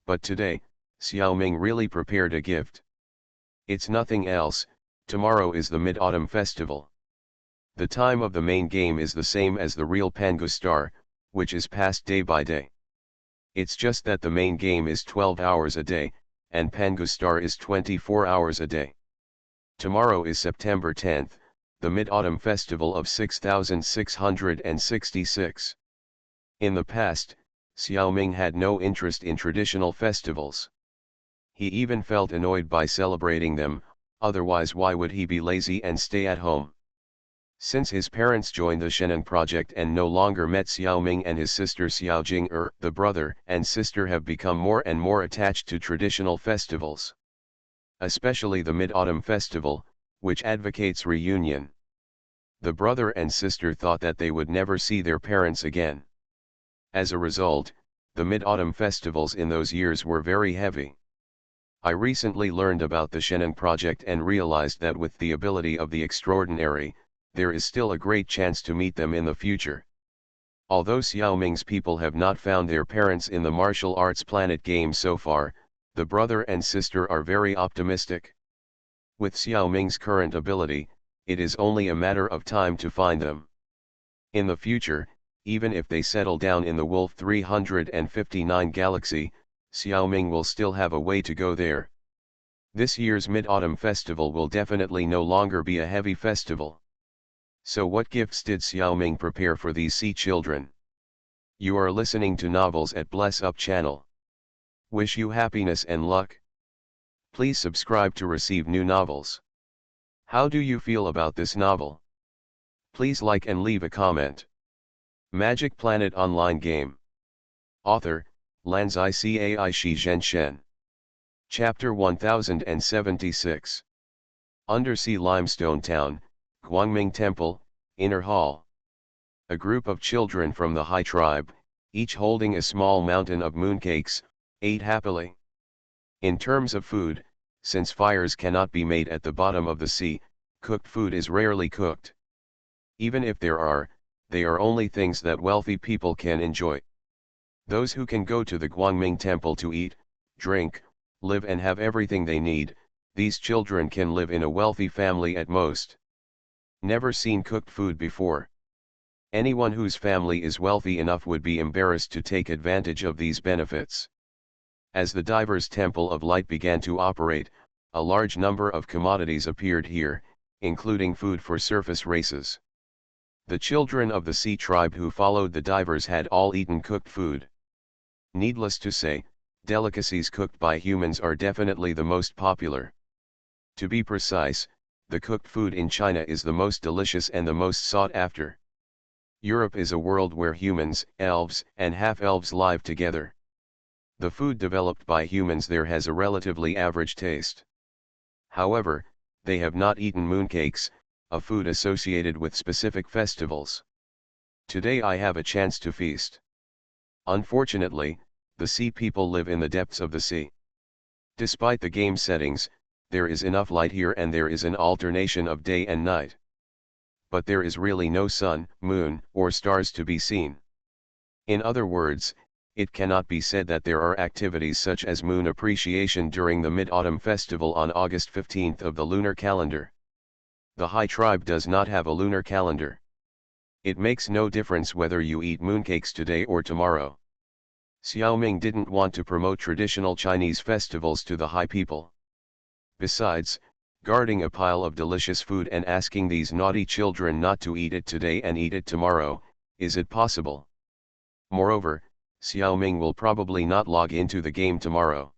But today, Xiao Ming really prepared a gift. It's nothing else. Tomorrow is the Mid-Autumn Festival. The time of the main game is the same as the real Pangu Star, which is passed day by day. It's just that the main game is 12 hours a day, and Pangu Star is 24 hours a day. Tomorrow is September 10th, the Mid-Autumn Festival of 6666. In the past, Xiao Ming had no interest in traditional festivals. He even felt annoyed by celebrating them, otherwise why would he be lazy and stay at home? Since his parents joined the Shenan project and no longer met Xiao Ming and his sister Xiao Jing, the brother and sister have become more and more attached to traditional festivals. Especially the Mid-Autumn Festival, which advocates reunion. The brother and sister thought that they would never see their parents again. As a result, the Mid-Autumn festivals in those years were very heavy. I recently learned about the Shenan project and realized that with the ability of the extraordinary, there is still a great chance to meet them in the future. Although Xiao Ming's people have not found their parents in the martial arts planet game so far, the brother and sister are very optimistic. With Xiao Ming's current ability, it is only a matter of time to find them. In the future, even if they settle down in the Wolf 359 galaxy, Xiao Ming will still have a way to go there. This year's Mid-Autumn Festival will definitely no longer be a heavy festival. So what gifts did Xiao Ming prepare for these sea children? You are listening to Novels at Bless Up channel. Wish you happiness and luck. Please subscribe to receive new novels. How do you feel about this novel? Please like and leave a comment. Magic Planet Online Game. Author, Lanzai Cai Shi Zhen Shen. Chapter 1076. Undersea Limestone Town, Guangming Temple, Inner Hall. A group of children from the Hai tribe, each holding a small mountain of mooncakes, ate happily. In terms of food, since fires cannot be made at the bottom of the sea, cooked food is rarely cooked. Even if there are, they are only things that wealthy people can enjoy. Those who can go to the Guangming Temple to eat, drink, live and have everything they need, these children can live in a wealthy family at most. Never seen cooked food before. Anyone whose family is wealthy enough would be embarrassed to take advantage of these benefits. As the Divers Temple of Light began to operate, a large number of commodities appeared here, including food for surface races. The children of the sea tribe who followed the divers had all eaten cooked food. Needless to say, Delicacies cooked by humans are definitely the most popular. To be precise, the cooked food in China is the most delicious and the most sought after. Europe is a world where humans, elves, and half-elves live together. The food developed by humans there has a relatively average taste. However, they have not eaten mooncakes, a food associated with specific festivals. Today I have a chance to feast. Unfortunately, the sea people live in the depths of the sea. Despite the game settings, there is enough light here and there is an alternation of day and night. But there is really no sun, moon, or stars to be seen. In other words, it cannot be said that there are activities such as moon appreciation during the Mid-Autumn Festival on August 15th of the lunar calendar. The Hai tribe does not have a lunar calendar. It makes no difference whether you eat mooncakes today or tomorrow. Xiaoming didn't want to promote traditional Chinese festivals to the Hai people. Besides, guarding a pile of delicious food and asking these naughty children not to eat it today and eat it tomorrow, is it possible? Moreover, Xiaoming will probably not log into the game tomorrow.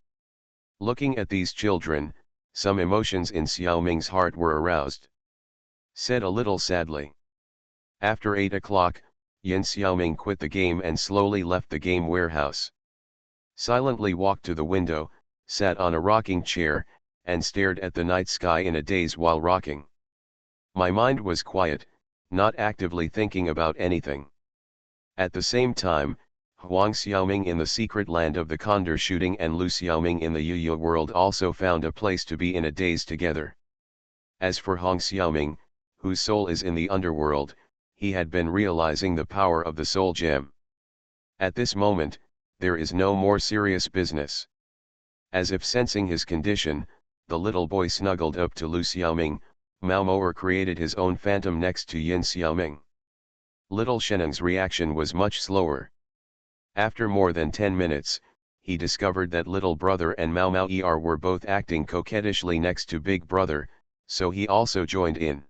Looking at these children, some emotions in Xiaoming's heart were aroused. Said a little sadly. After 8 o'clock, Yin Xiaoming quit the game and slowly left the game warehouse. Silently walked to the window, sat on a rocking chair, and stared at the night sky in a daze while rocking. My mind was quiet, not actively thinking about anything. At the same time, Huang Xiaoming in the secret land of the condor shooting and Lu Xiaoming in the Yuya world also found a place to be in a daze together. As for Huang Xiaoming, whose soul is in the underworld, he had been realizing the power of the soul gem. At this moment, there is no more serious business. As if sensing his condition, the little boy snuggled up to Lu Xiaoming. Mao Moer created his own phantom next to Yin Xiaoming. Little Sheneng's reaction was much slower. After more than 10 minutes, he discovered that little brother and Mao Mao were both acting coquettishly next to big brother, so he also joined in.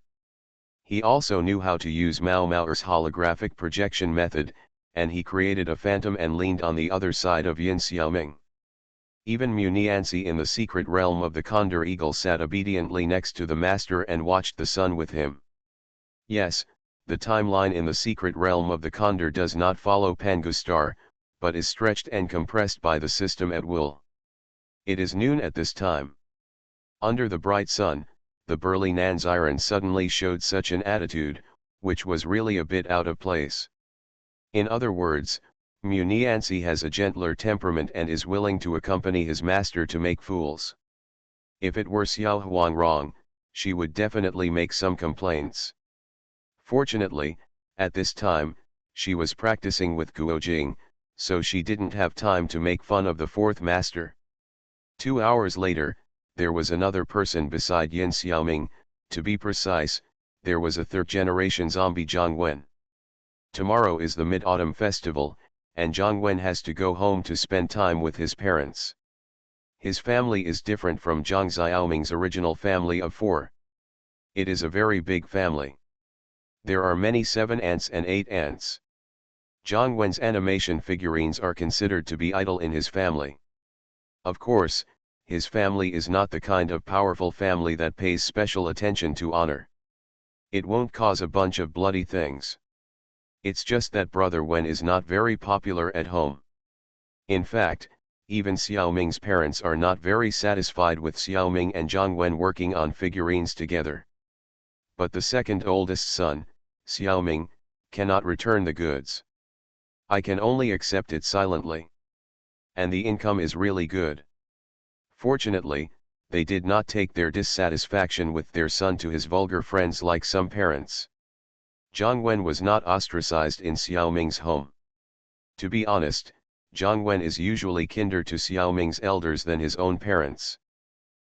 He also knew how to use Mao Mao's holographic projection method, and he created a phantom and leaned on the other side of Yin Xiaoming. Even Mu Nianzi in the secret realm of the Condor Eagle sat obediently next to the master and watched the sun with him. Yes, the timeline in the secret realm of the Condor does not follow Pangu Star, but is stretched and compressed by the system at will. It is noon at this time. Under the bright sun, the burly Nanziran suddenly showed such an attitude, which was really a bit out of place. In other words, Mu Nianzi has a gentler temperament and is willing to accompany his master to make fools. If it were Xiao Huang wrong, she would definitely make some complaints. Fortunately, at this time, she was practicing with Guo Jing, so she didn't have time to make fun of the fourth master. 2 hours later, there was another person beside Yin Xiaoming. To be precise, there was a third-generation zombie Zhang Wen. Tomorrow is the Mid-Autumn Festival, and Zhang Wen has to go home to spend time with his parents. His family is different from Zhang Xiaoming's original family of 4. It is a very big family. There are many 7 aunts and 8 aunts. Zhang Wen's animation figurines are considered to be idol in his family. Of course, his family is not the kind of powerful family that pays special attention to honor. It won't cause a bunch of bloody things. It's just that Brother Wen is not very popular at home. In fact, even Xiaoming's parents are not very satisfied with Xiaoming and Zhang Wen working on figurines together. But the second oldest son, Xiaoming, cannot return the goods. I can only accept it silently. And the income is really good. Fortunately, they did not take their dissatisfaction with their son to his vulgar friends like some parents. Zhang Wen was not ostracized in Xiaoming's home. To be honest, Zhang Wen is usually kinder to Xiaoming's elders than his own parents.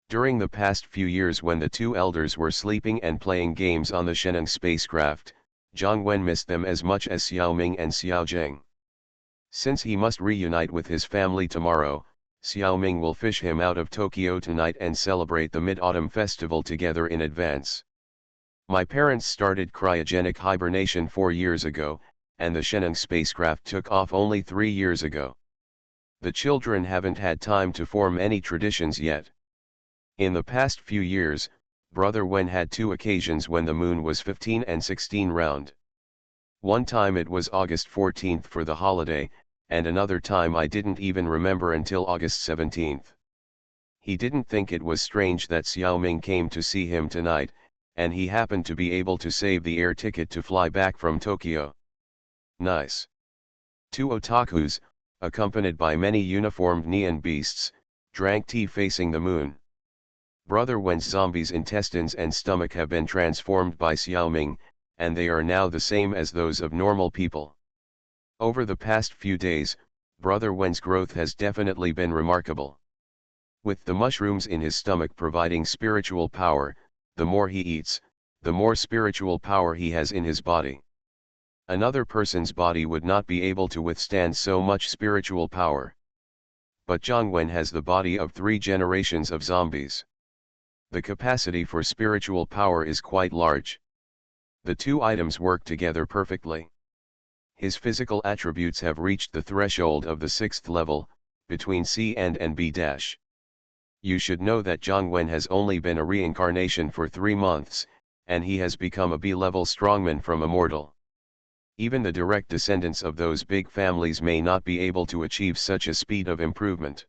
During the past few years when the two elders were sleeping and playing games on the Sheneng spacecraft, Zhang Wen missed them as much as Xiaoming and Xiao Zheng. Since he must reunite with his family tomorrow, Xiaoming will fish him out of Tokyo tonight and celebrate the Mid-Autumn Festival together in advance. My parents started cryogenic hibernation 4 years ago, and the Sheneng spacecraft took off only 3 years ago. The children haven't had time to form any traditions yet. In the past few years, Brother Wen had two occasions when the moon was 15 and 16 round. One time it was August 14th for the holiday, and another time I didn't even remember until August 17th. He didn't think it was strange that Xiaoming came to see him tonight, and he happened to be able to save the air ticket to fly back from Tokyo. Nice. Two otakus, accompanied by many uniformed neon beasts, drank tea facing the moon. Brother Wen's zombies' intestines and stomach have been transformed by Xiaoming, and they are now the same as those of normal people. Over the past few days, Brother Wen's growth has definitely been remarkable. With the mushrooms in his stomach providing spiritual power, the more he eats, the more spiritual power he has in his body. Another person's body would not be able to withstand so much spiritual power. But Zhang Wen has the body of 3 generations of zombies. The capacity for spiritual power is quite large. The two items work together perfectly. His physical attributes have reached the threshold of the 6th level, between C and B-. You should know that Zhang Wen has only been a reincarnation for 3 months, and he has become a B-level strongman from a mortal. Even the direct descendants of those big families may not be able to achieve such a speed of improvement.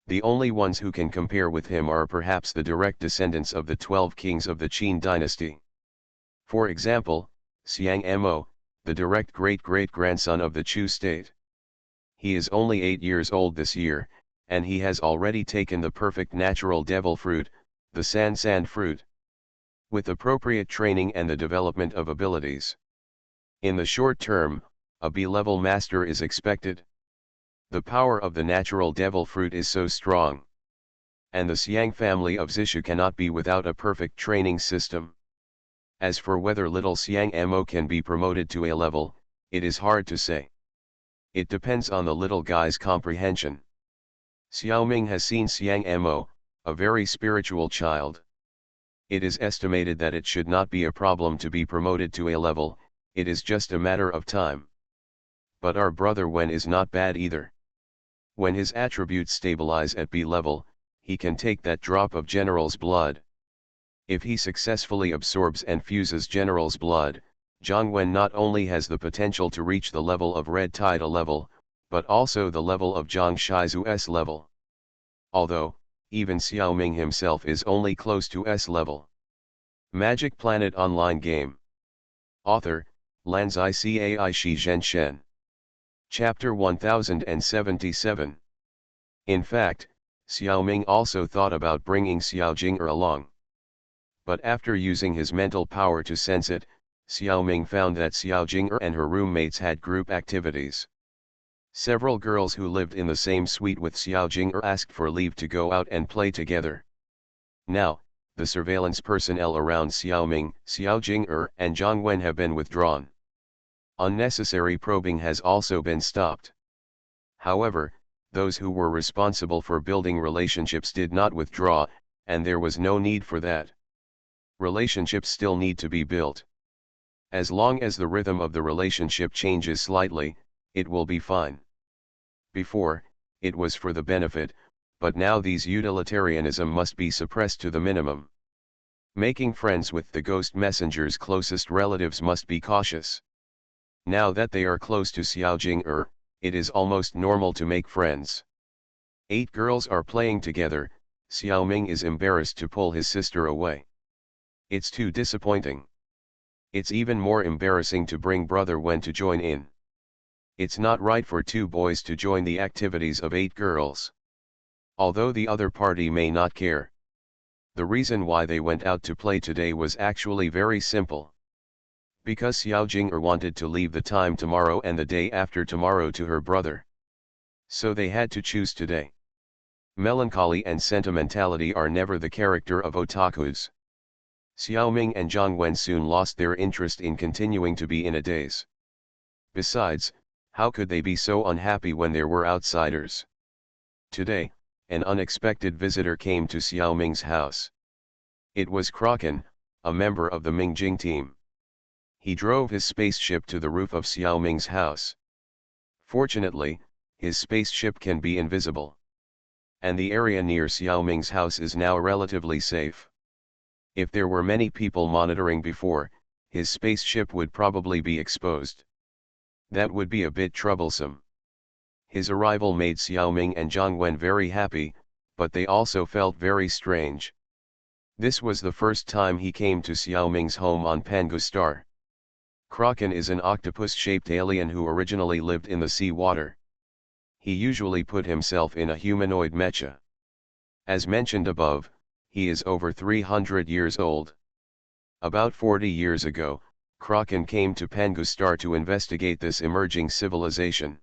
The only ones who can compare with him are perhaps the direct descendants of the 12 kings of the Qin dynasty. For example, Xiang Mo, the direct great-great-grandson of the Chu state. He is only 8 years old this year, and he has already taken the perfect natural devil fruit, the San fruit. With appropriate training and the development of abilities. In the short term, a B-level master is expected. The power of the natural devil fruit is so strong. And the Xiang family of Zishu cannot be without a perfect training system. As for whether little Xiang Mo can be promoted to a level, it is hard to say. It depends on the little guy's comprehension. Xiaoming has seen Xiang Mo, a very spiritual child. It is estimated that it should not be a problem to be promoted to a level, it is just a matter of time. But our brother Wen is not bad either. When his attributes stabilize at B level, he can take that drop of General's blood. If he successfully absorbs and fuses General's blood, Zhang Wen not only has the potential to reach the level of Red Tide level, but also the level of Zhang Shizu's level. Although, even Xiaoming himself is only close to S level. Magic Planet Online Game. Author, Lanzai Cai Shi Zhen Shen. Chapter 1077. In fact, Xiaoming also thought about bringing Xiao Jing'er along. But after using his mental power to sense it, Xiaoming found that Xiao Jing'er and her roommates had group activities. Several girls who lived in the same suite with Xiao Jing'er asked for leave to go out and play together. Now, the surveillance personnel around Xiaoming, Xiao Jing'er and Zhang Wen have been withdrawn. Unnecessary probing has also been stopped. However, those who were responsible for building relationships did not withdraw, and there was no need for that. Relationships still need to be built. As long as the rhythm of the relationship changes slightly, it will be fine. Before, it was for the benefit, but now these utilitarianism must be suppressed to the minimum. Making friends with the ghost messenger's closest relatives must be cautious. Now that they are close to Xiao Jing'er, it is almost normal to make friends. 8 girls are playing together, Xiaoming is embarrassed to pull his sister away. It's too disappointing. It's even more embarrassing to bring brother Wen to join in. It's not right for 2 boys to join the activities of 8 girls. Although the other party may not care. The reason why they went out to play today was actually very simple. Because Xiao Jing'er wanted to leave the time tomorrow and the day after tomorrow to her brother. So they had to choose today. Melancholy and sentimentality are never the character of otakus. Xiaoming and Zhang Wen soon lost their interest in continuing to be in a daze. Besides, how could they be so unhappy when there were outsiders? Today, an unexpected visitor came to Xiaoming's house. It was Kraken, a member of the Mingjing team. He drove his spaceship to the roof of Xiaoming's house. Fortunately, his spaceship can be invisible. And the area near Xiaoming's house is now relatively safe. If there were many people monitoring before, his spaceship would probably be exposed. That would be a bit troublesome. His arrival made Xiaoming and Zhang Wen very happy, but they also felt very strange. This was the first time he came to Xiaoming's home on Pangu Star. Kraken is an octopus-shaped alien who originally lived in the sea water. He usually put himself in a humanoid mecha. As mentioned above, he is over 300 years old. About 40 years ago, Kraken came to Pangu Star to investigate this emerging civilization.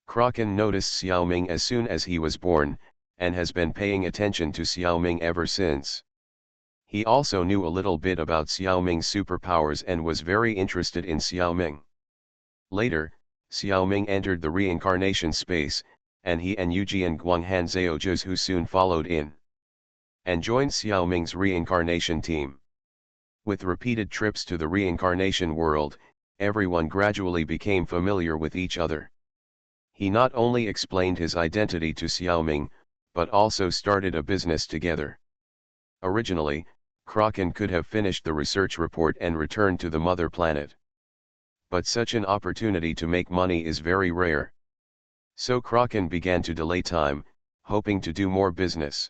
Kraken noticed Xiaoming as soon as he was born, and has been paying attention to Xiaoming ever since. He also knew a little bit about Xiaoming's superpowers and was very interested in Xiaoming. Later, Xiaoming entered the reincarnation space, and he and Yujian Guanghan Zhaozhou who soon followed in and joined Xiaoming's reincarnation team. With repeated trips to the reincarnation world, everyone gradually became familiar with each other. He not only explained his identity to Xiaoming, but also started a business together. Originally, Kraken could have finished the research report and returned to the mother planet. But such an opportunity to make money is very rare. So Kraken began to delay time, hoping to do more business.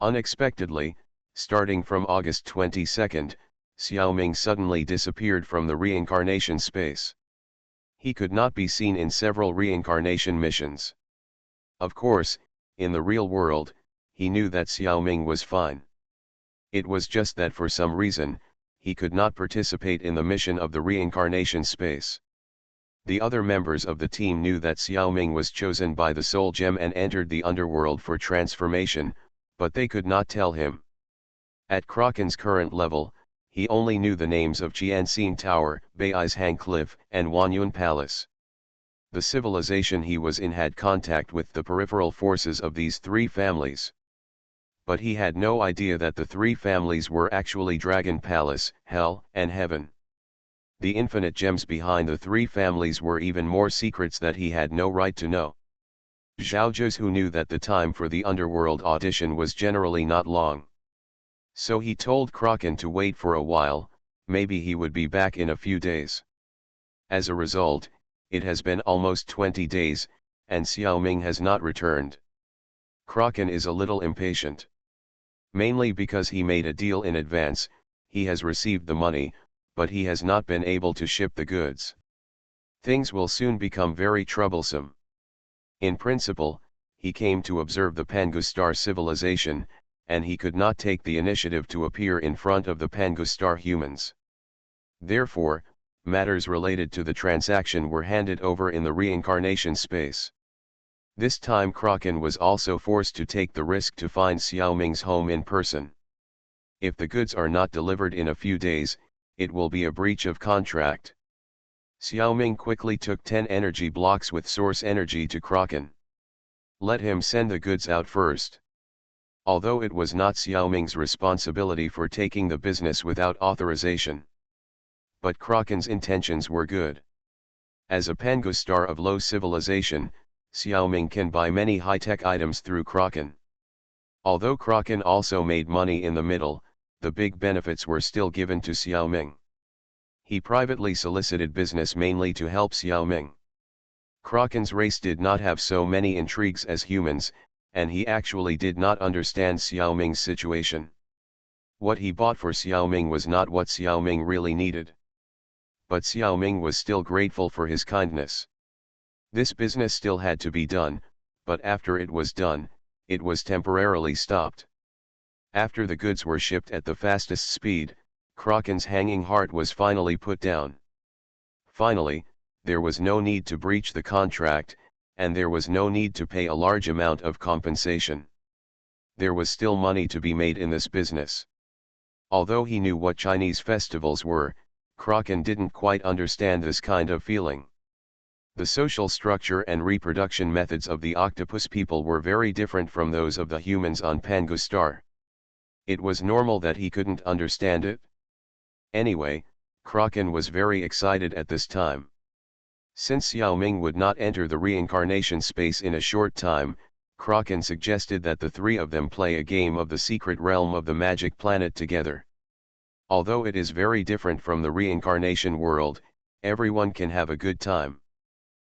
Unexpectedly, starting from August 22, Xiaoming suddenly disappeared from the reincarnation space. He could not be seen in several reincarnation missions. Of course, in the real world, he knew that Xiaoming was fine. It was just that for some reason, he could not participate in the mission of the reincarnation space. The other members of the team knew that Xiaoming was chosen by the Soul Gem and entered the underworld for transformation, but they could not tell him. At Kraken's current level, he only knew the names of Jianxin Tower, Beizhang Cliff, and Wanyun Palace. The civilization he was in had contact with the peripheral forces of these three families. But he had no idea that the three families were actually Dragon Palace, Hell, and Heaven. The infinite gems behind the three families were even more secrets that he had no right to know. Zhaozhou who knew that the time for the underworld audition was generally not long. So he told Kraken to wait for a while, maybe he would be back in a few days. As a result, it has been almost 20 days, and Xiaoming has not returned. Kraken is a little impatient. Mainly because he made a deal in advance, he has received the money, but he has not been able to ship the goods. Things will soon become very troublesome. In principle, he came to observe the Pangu Star civilization, and he could not take the initiative to appear in front of the Pangu Star humans. Therefore, matters related to the transaction were handed over in the reincarnation space. This time Kraken was also forced to take the risk to find Xiaoming's home in person. If the goods are not delivered in a few days, it will be a breach of contract. Xiaoming quickly took 10 energy blocks with source energy to Kraken. Let him send the goods out first. Although it was not Xiaoming's responsibility for taking the business without authorization. But Kraken's intentions were good. As a Pangu Star of low civilization, Xiaoming can buy many high-tech items through Kraken. Although Kraken also made money in the middle, the big benefits were still given to Xiaoming. He privately solicited business mainly to help Xiaoming. Kraken's race did not have so many intrigues as humans, and he actually did not understand Xiaoming's situation. What he bought for Xiaoming was not what Xiaoming really needed. But Xiaoming was still grateful for his kindness. This business still had to be done, but after it was done, it was temporarily stopped. After the goods were shipped at the fastest speed, Kraken's hanging heart was finally put down. Finally, there was no need to breach the contract, and there was no need to pay a large amount of compensation. There was still money to be made in this business. Although he knew what Chinese festivals were, Kraken didn't quite understand this kind of feeling. The social structure and reproduction methods of the octopus people were very different from those of the humans on Pangu Star. It was normal that he couldn't understand it. Anyway, Kraken was very excited at this time. Since Xiao Ming would not enter the reincarnation space in a short time, Kraken suggested that the three of them play a game of the secret realm of the magic planet together. Although it is very different from the reincarnation world, everyone can have a good time.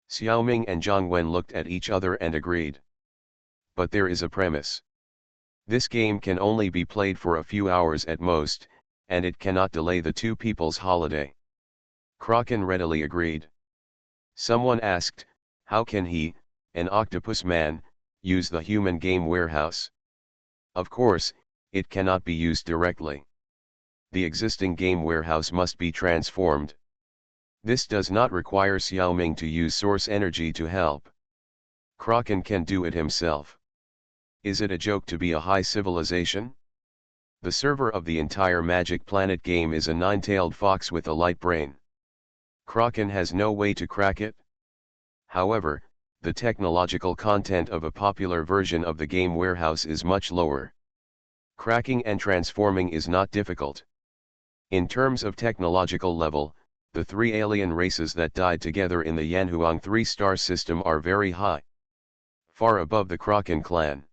Xiao Ming and Zhang Wen looked at each other and agreed. But there is a premise. This game can only be played for a few hours at most, and it cannot delay the two people's holiday. Kraken readily agreed. Someone asked, how can he, an octopus man, use the human game warehouse? Of course, it cannot be used directly. The existing game warehouse must be transformed. This does not require Xiao Ming to use source energy to help. Kraken can do it himself. Is it a joke to be a high civilization? The server of the entire Magic Planet game is a nine-tailed fox with a light brain. Kraken has no way to crack it. However, the technological content of a popular version of the game warehouse is much lower. Cracking and transforming is not difficult. In terms of technological level, the three alien races that died together in the Yanhuang 3-star system are very high. Far above the Kraken clan.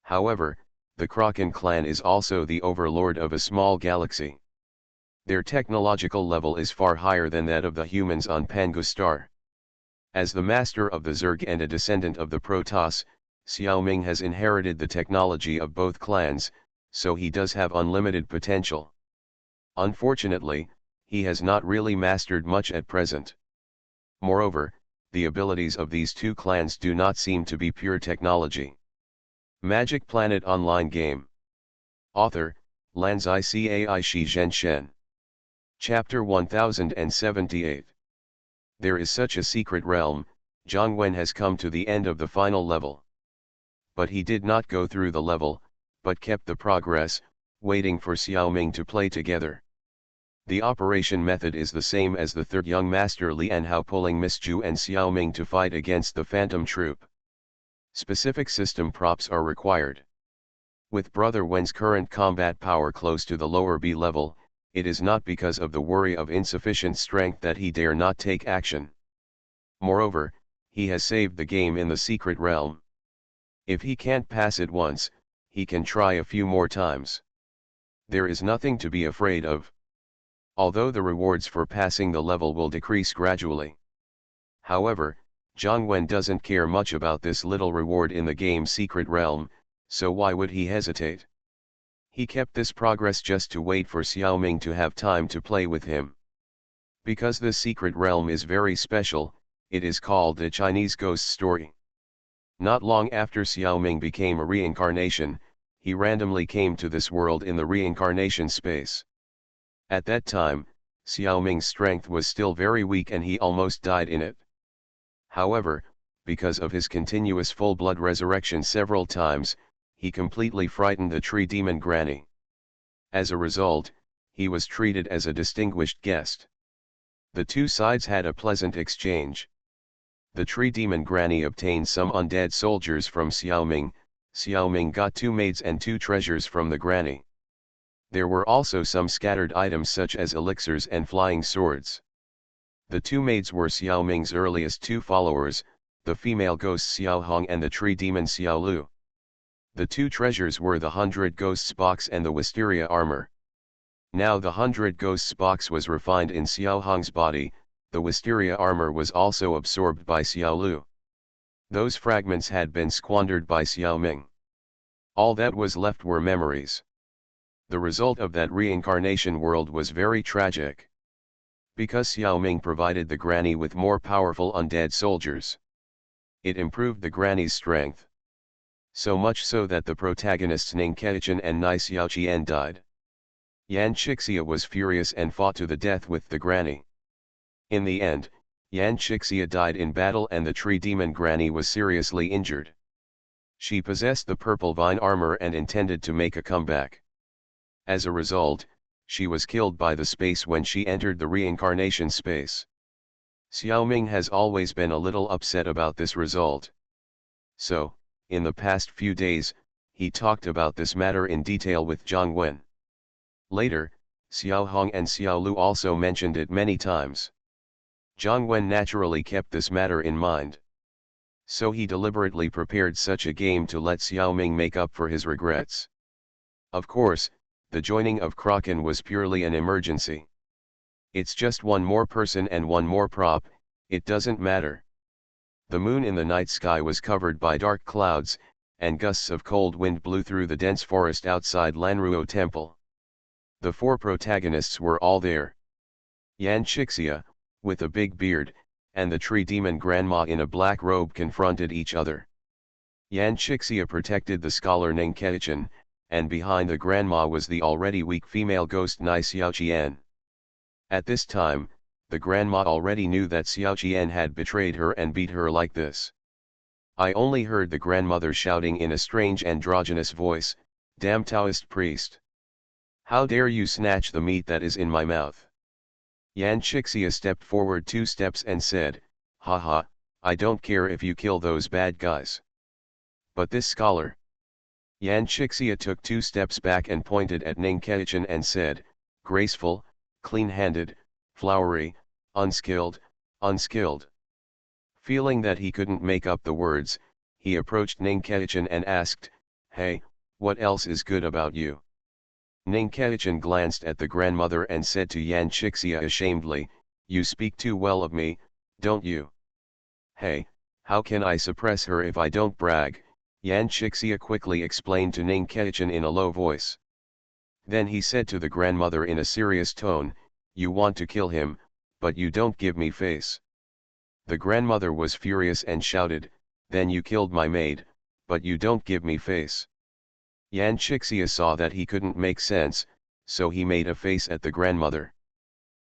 However, the Kraken clan is also the overlord of a small galaxy. Their technological level is far higher than that of the humans on Pangu star. As the master of the Zerg and a descendant of the Protoss, Xiao Ming has inherited the technology of both clans, so he does have unlimited potential. Unfortunately, he has not really mastered much at present. Moreover, the abilities of these two clans do not seem to be pure technology. Magic Planet Online Game. Author, Lanzai Cai Shi Zhen Shen. Chapter 1078. There is such a secret realm. Zhang Wen has come to the end of the final level. But he did not go through the level, but kept the progress, waiting for Xiao Ming to play together. The operation method is the same as the third young master Li Anhao pulling Miss Ju and Xiao Ming to fight against the Phantom Troop. Specific system props are required. With Brother Wen's current combat power close to the lower B level, it is not because of the worry of insufficient strength that he dare not take action. Moreover, he has saved the game in the secret realm. If he can't pass it once, he can try a few more times. There is nothing to be afraid of. Although the rewards for passing the level will decrease gradually. However, Zhang Wen doesn't care much about this little reward in the game's secret realm, so why would he hesitate? He kept this progress just to wait for Xiao Ming to have time to play with him. Because this secret realm is very special, it is called the Chinese ghost story. Not long after Xiao Ming became a reincarnation, he randomly came to this world in the reincarnation space. At that time, Xiao Ming's strength was still very weak and he almost died in it. However, because of his continuous full-blood resurrection several times, he completely frightened the tree demon Granny. As a result, he was treated as a distinguished guest. The two sides had a pleasant exchange. The tree demon Granny obtained some undead soldiers from Xiao Ming. Xiao Ming got 2 maids and 2 treasures from the Granny. There were also some scattered items such as elixirs and flying swords. The 2 maids were Xiao Ming's earliest 2 followers, the female ghost Xiao Hong and the tree demon Xiao Lu. The 2 treasures were the 100 Ghosts box and the Wisteria armor. Now the 100 Ghosts box was refined in Xiao Hong's body, the Wisteria armor was also absorbed by Xiao Lu. Those fragments had been squandered by Xiao Ming. All that was left were memories. The result of that reincarnation world was very tragic. Because Xiao Ming provided the Granny with more powerful undead soldiers. It improved the Granny's strength. So much so that the protagonists Ning Keichan and Nai Xiaoqian died. Yan Chixia was furious and fought to the death with the Granny. In the end, Yan Chixia died in battle and the tree demon Granny was seriously injured. She possessed the purple vine armor and intended to make a comeback. As a result, she was killed by the space when she entered the reincarnation space. Xiao Ming has always been a little upset about this result. So, in the past few days, he talked about this matter in detail with Zhang Wen. Later, Xiao Hong and Xiao Lu also mentioned it many times. Jiang Wen naturally kept this matter in mind. So he deliberately prepared such a game to let Xiaoming make up for his regrets. Of course, the joining of Kraken was purely an emergency. It's just one more person and one more prop, it doesn't matter. The moon in the night sky was covered by dark clouds, and gusts of cold wind blew through the dense forest outside Lanruo Temple. The four protagonists were all there. Yan Chixia, with a big beard, and the tree demon grandma in a black robe confronted each other. Yan Chixia protected the scholar Ning Keichin, and behind the grandma was the already weak female ghost Nai Xiaoqian. At this time, the grandma already knew that Xiaoqian had betrayed her and beat her like this. I only heard the grandmother shouting in a strange androgynous voice, "Damn Taoist priest! How dare you snatch the meat that is in my mouth?" Yan Chixia stepped forward 2 steps and said, "Haha, I don't care if you kill those bad guys. But this scholar..." Yan Chixia took 2 steps back and pointed at Ning Keichin and said, "Graceful, clean-handed, flowery, unskilled, unskilled." Feeling that he couldn't make up the words, he approached Ning Keichin and asked, "Hey, what else is good about you?" Ning Keichin glanced at the grandmother and said to Yan Chixia ashamedly, "You speak too well of me, don't you?" "Hey, how can I suppress her if I don't brag?" Yan Chixia quickly explained to Ning Keichin in a low voice. Then he said to the grandmother in a serious tone, "You want to kill him, but you don't give me face." The grandmother was furious and shouted, "Then you killed my maid, but you don't give me face." Yan Chixia saw that he couldn't make sense, so he made a face at the grandmother.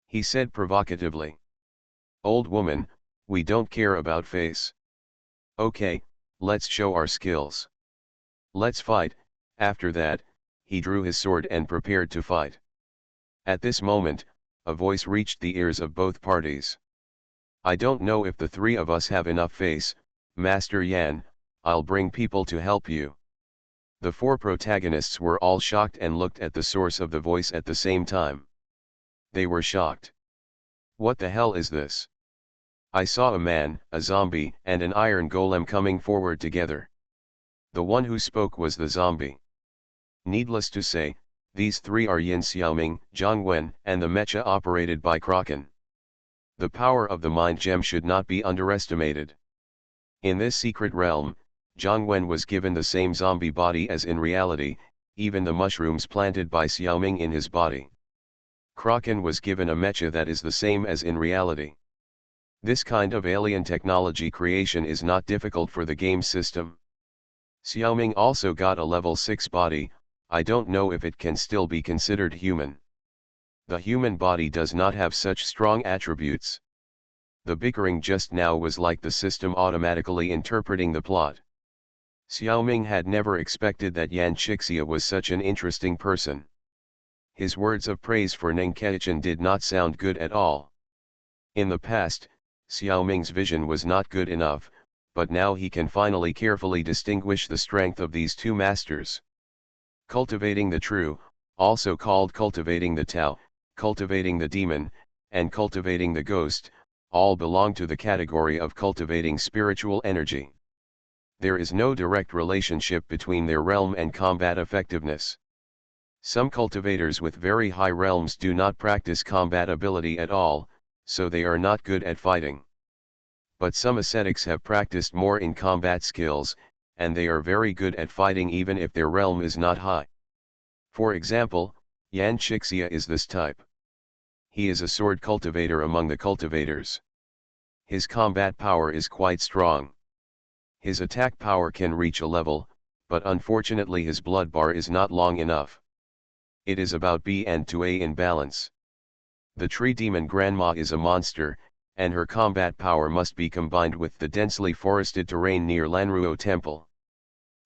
He said provocatively, "Old woman, we don't care about face. Okay, let's show our skills. Let's fight." After that, he drew his sword and prepared to fight. At this moment, a voice reached the ears of both parties. "I don't know if the 3 of us have enough face, Master Yan, I'll bring people to help you." The 4 protagonists were all shocked and looked at the source of the voice at the same time. They were shocked. What the hell is this? I saw a man, a zombie, and an iron golem coming forward together. The one who spoke was the zombie. Needless to say, these 3 are Yin Xiaoming, Jiang Wen, and the mecha operated by Kraken. The power of the mind gem should not be underestimated. In this secret realm, Jiang Wen was given the same zombie body as in reality, even the mushrooms planted by Xiaoming in his body. Kraken was given a mecha that is the same as in reality. This kind of alien technology creation is not difficult for the game system. Xiaoming also got a level 6 body, I don't know if it can still be considered human. The human body does not have such strong attributes. The bickering just now was like the system automatically interpreting the plot. Xiaoming had never expected that Yan Chixia was such an interesting person. His words of praise for Ning Keichin did not sound good at all. In the past, Xiaoming's vision was not good enough, but now he can finally carefully distinguish the strength of these 2 masters. Cultivating the true, also called cultivating the Tao, cultivating the demon, and cultivating the ghost, all belong to the category of cultivating spiritual energy. There is no direct relationship between their realm and combat effectiveness. Some cultivators with very high realms do not practice combat ability at all, so they are not good at fighting. But some ascetics have practiced more in combat skills, and they are very good at fighting even if their realm is not high. For example, Yan Chixia is this type. He is a sword cultivator among the cultivators. His combat power is quite strong. His attack power can reach a level, but unfortunately his blood bar is not long enough. It is about B and to A in balance. The tree demon grandma is a monster, and her combat power must be combined with the densely forested terrain near Lanruo Temple.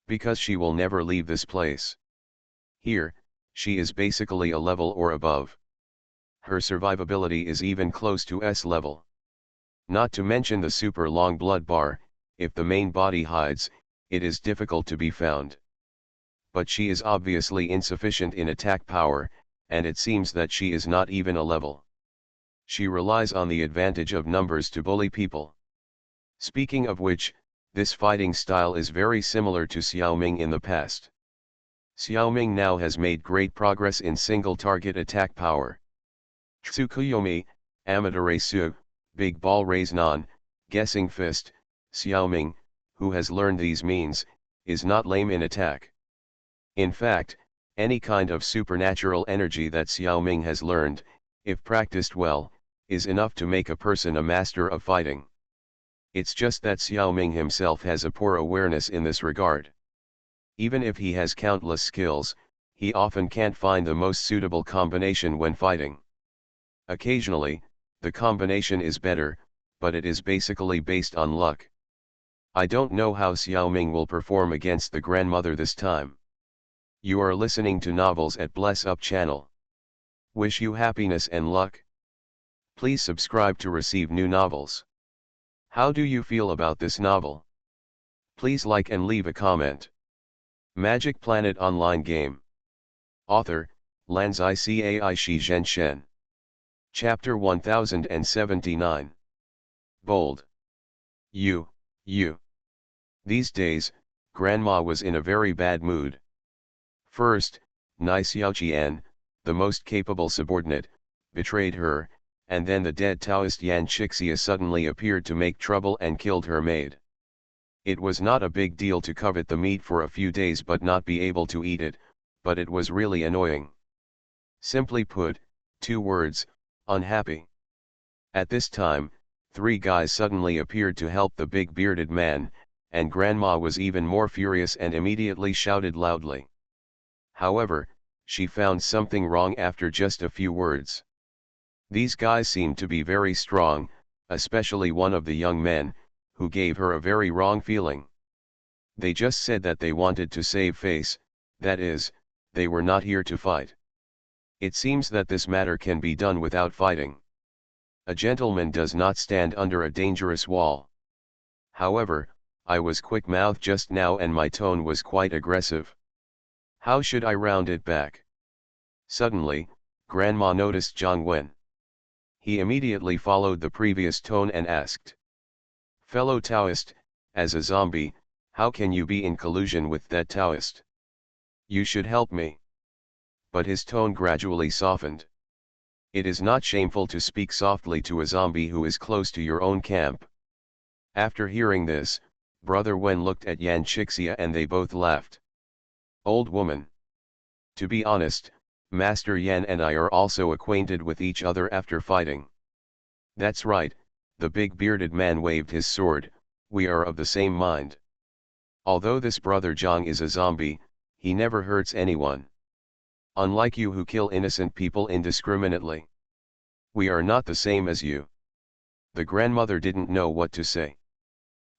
Because she will never leave this place. Here, she is basically a level or above. Her survivability is even close to S level. Not to mention the super long blood bar, if the main body hides, it is difficult to be found. But she is obviously insufficient in attack power, and it seems that she is not even a level. She relies on the advantage of numbers to bully people. Speaking of which, this fighting style is very similar to Xiaoming in the past. Xiaoming now has made great progress in single target attack power. Tsukuyomi, Amaterasu, Su, Big Ball Raise Non, Guessing Fist, Xiaoming, who has learned these means, is not lame in attack. In fact, any kind of supernatural energy that Xiaoming has learned, if practiced well, is enough to make a person a master of fighting. It's just that Xiaoming himself has a poor awareness in this regard. Even if he has countless skills, he often can't find the most suitable combination when fighting. Occasionally, the combination is better, but it is basically based on luck. I don't know how Xiaoming will perform against the grandmother this time. You are listening to Novels at Bless Up channel. Wish you happiness and luck. Please subscribe to receive new novels. How do you feel about this novel? Please like and leave a comment. Magic Planet Online Game. Author, Lanzai Cai Shi Zhen Shen. Chapter 1079. Bold. You. These days, Grandma was in a very bad mood. First, Nai Xiaoqian, the most capable subordinate, betrayed her, and then the dead Taoist Yan Chixia suddenly appeared to make trouble and killed her maid. It was not a big deal to covet the meat for a few days but not be able to eat it, but it was really annoying. Simply put, 2 words, unhappy. At this time, 3 guys suddenly appeared to help the big bearded man, and Grandma was even more furious and immediately shouted loudly. However, she found something wrong after just a few words. These guys seemed to be very strong, especially one of the young men, who gave her a very wrong feeling. They just said that they wanted to save face, that is, they were not here to fight. It seems that this matter can be done without fighting. A gentleman does not stand under a dangerous wall. However, I was quick-mouthed just now and my tone was quite aggressive. How should I round it back? Suddenly, Grandma noticed Zhang Wen. He immediately followed the previous tone and asked, "Fellow Taoist, as a zombie, how can you be in collusion with that Taoist? You should help me." But his tone gradually softened. It is not shameful to speak softly to a zombie who is close to your own camp. After hearing this, Brother Wen looked at Yan Chixia and they both laughed. Old woman. To be honest, Master Yan and I are also acquainted with each other after fighting. That's right, the big bearded man waved his sword, we are of the same mind. Although this brother Zhang is a zombie, he never hurts anyone. Unlike you who kill innocent people indiscriminately. We are not the same as you. The grandmother didn't know what to say.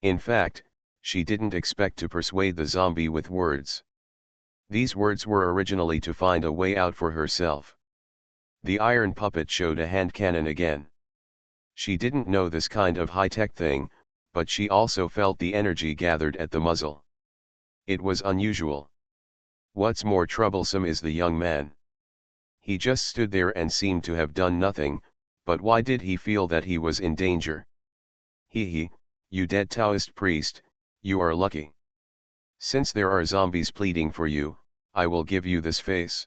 In fact, she didn't expect to persuade the zombie with words. These words were originally to find a way out for herself. The iron puppet showed a hand cannon again. She didn't know this kind of high-tech thing, but she also felt the energy gathered at the muzzle. It was unusual. What's more troublesome is the young man. He just stood there and seemed to have done nothing, but why did he feel that he was in danger? He, you dead Taoist priest, you are lucky. Since there are zombies pleading for you, I will give you this face.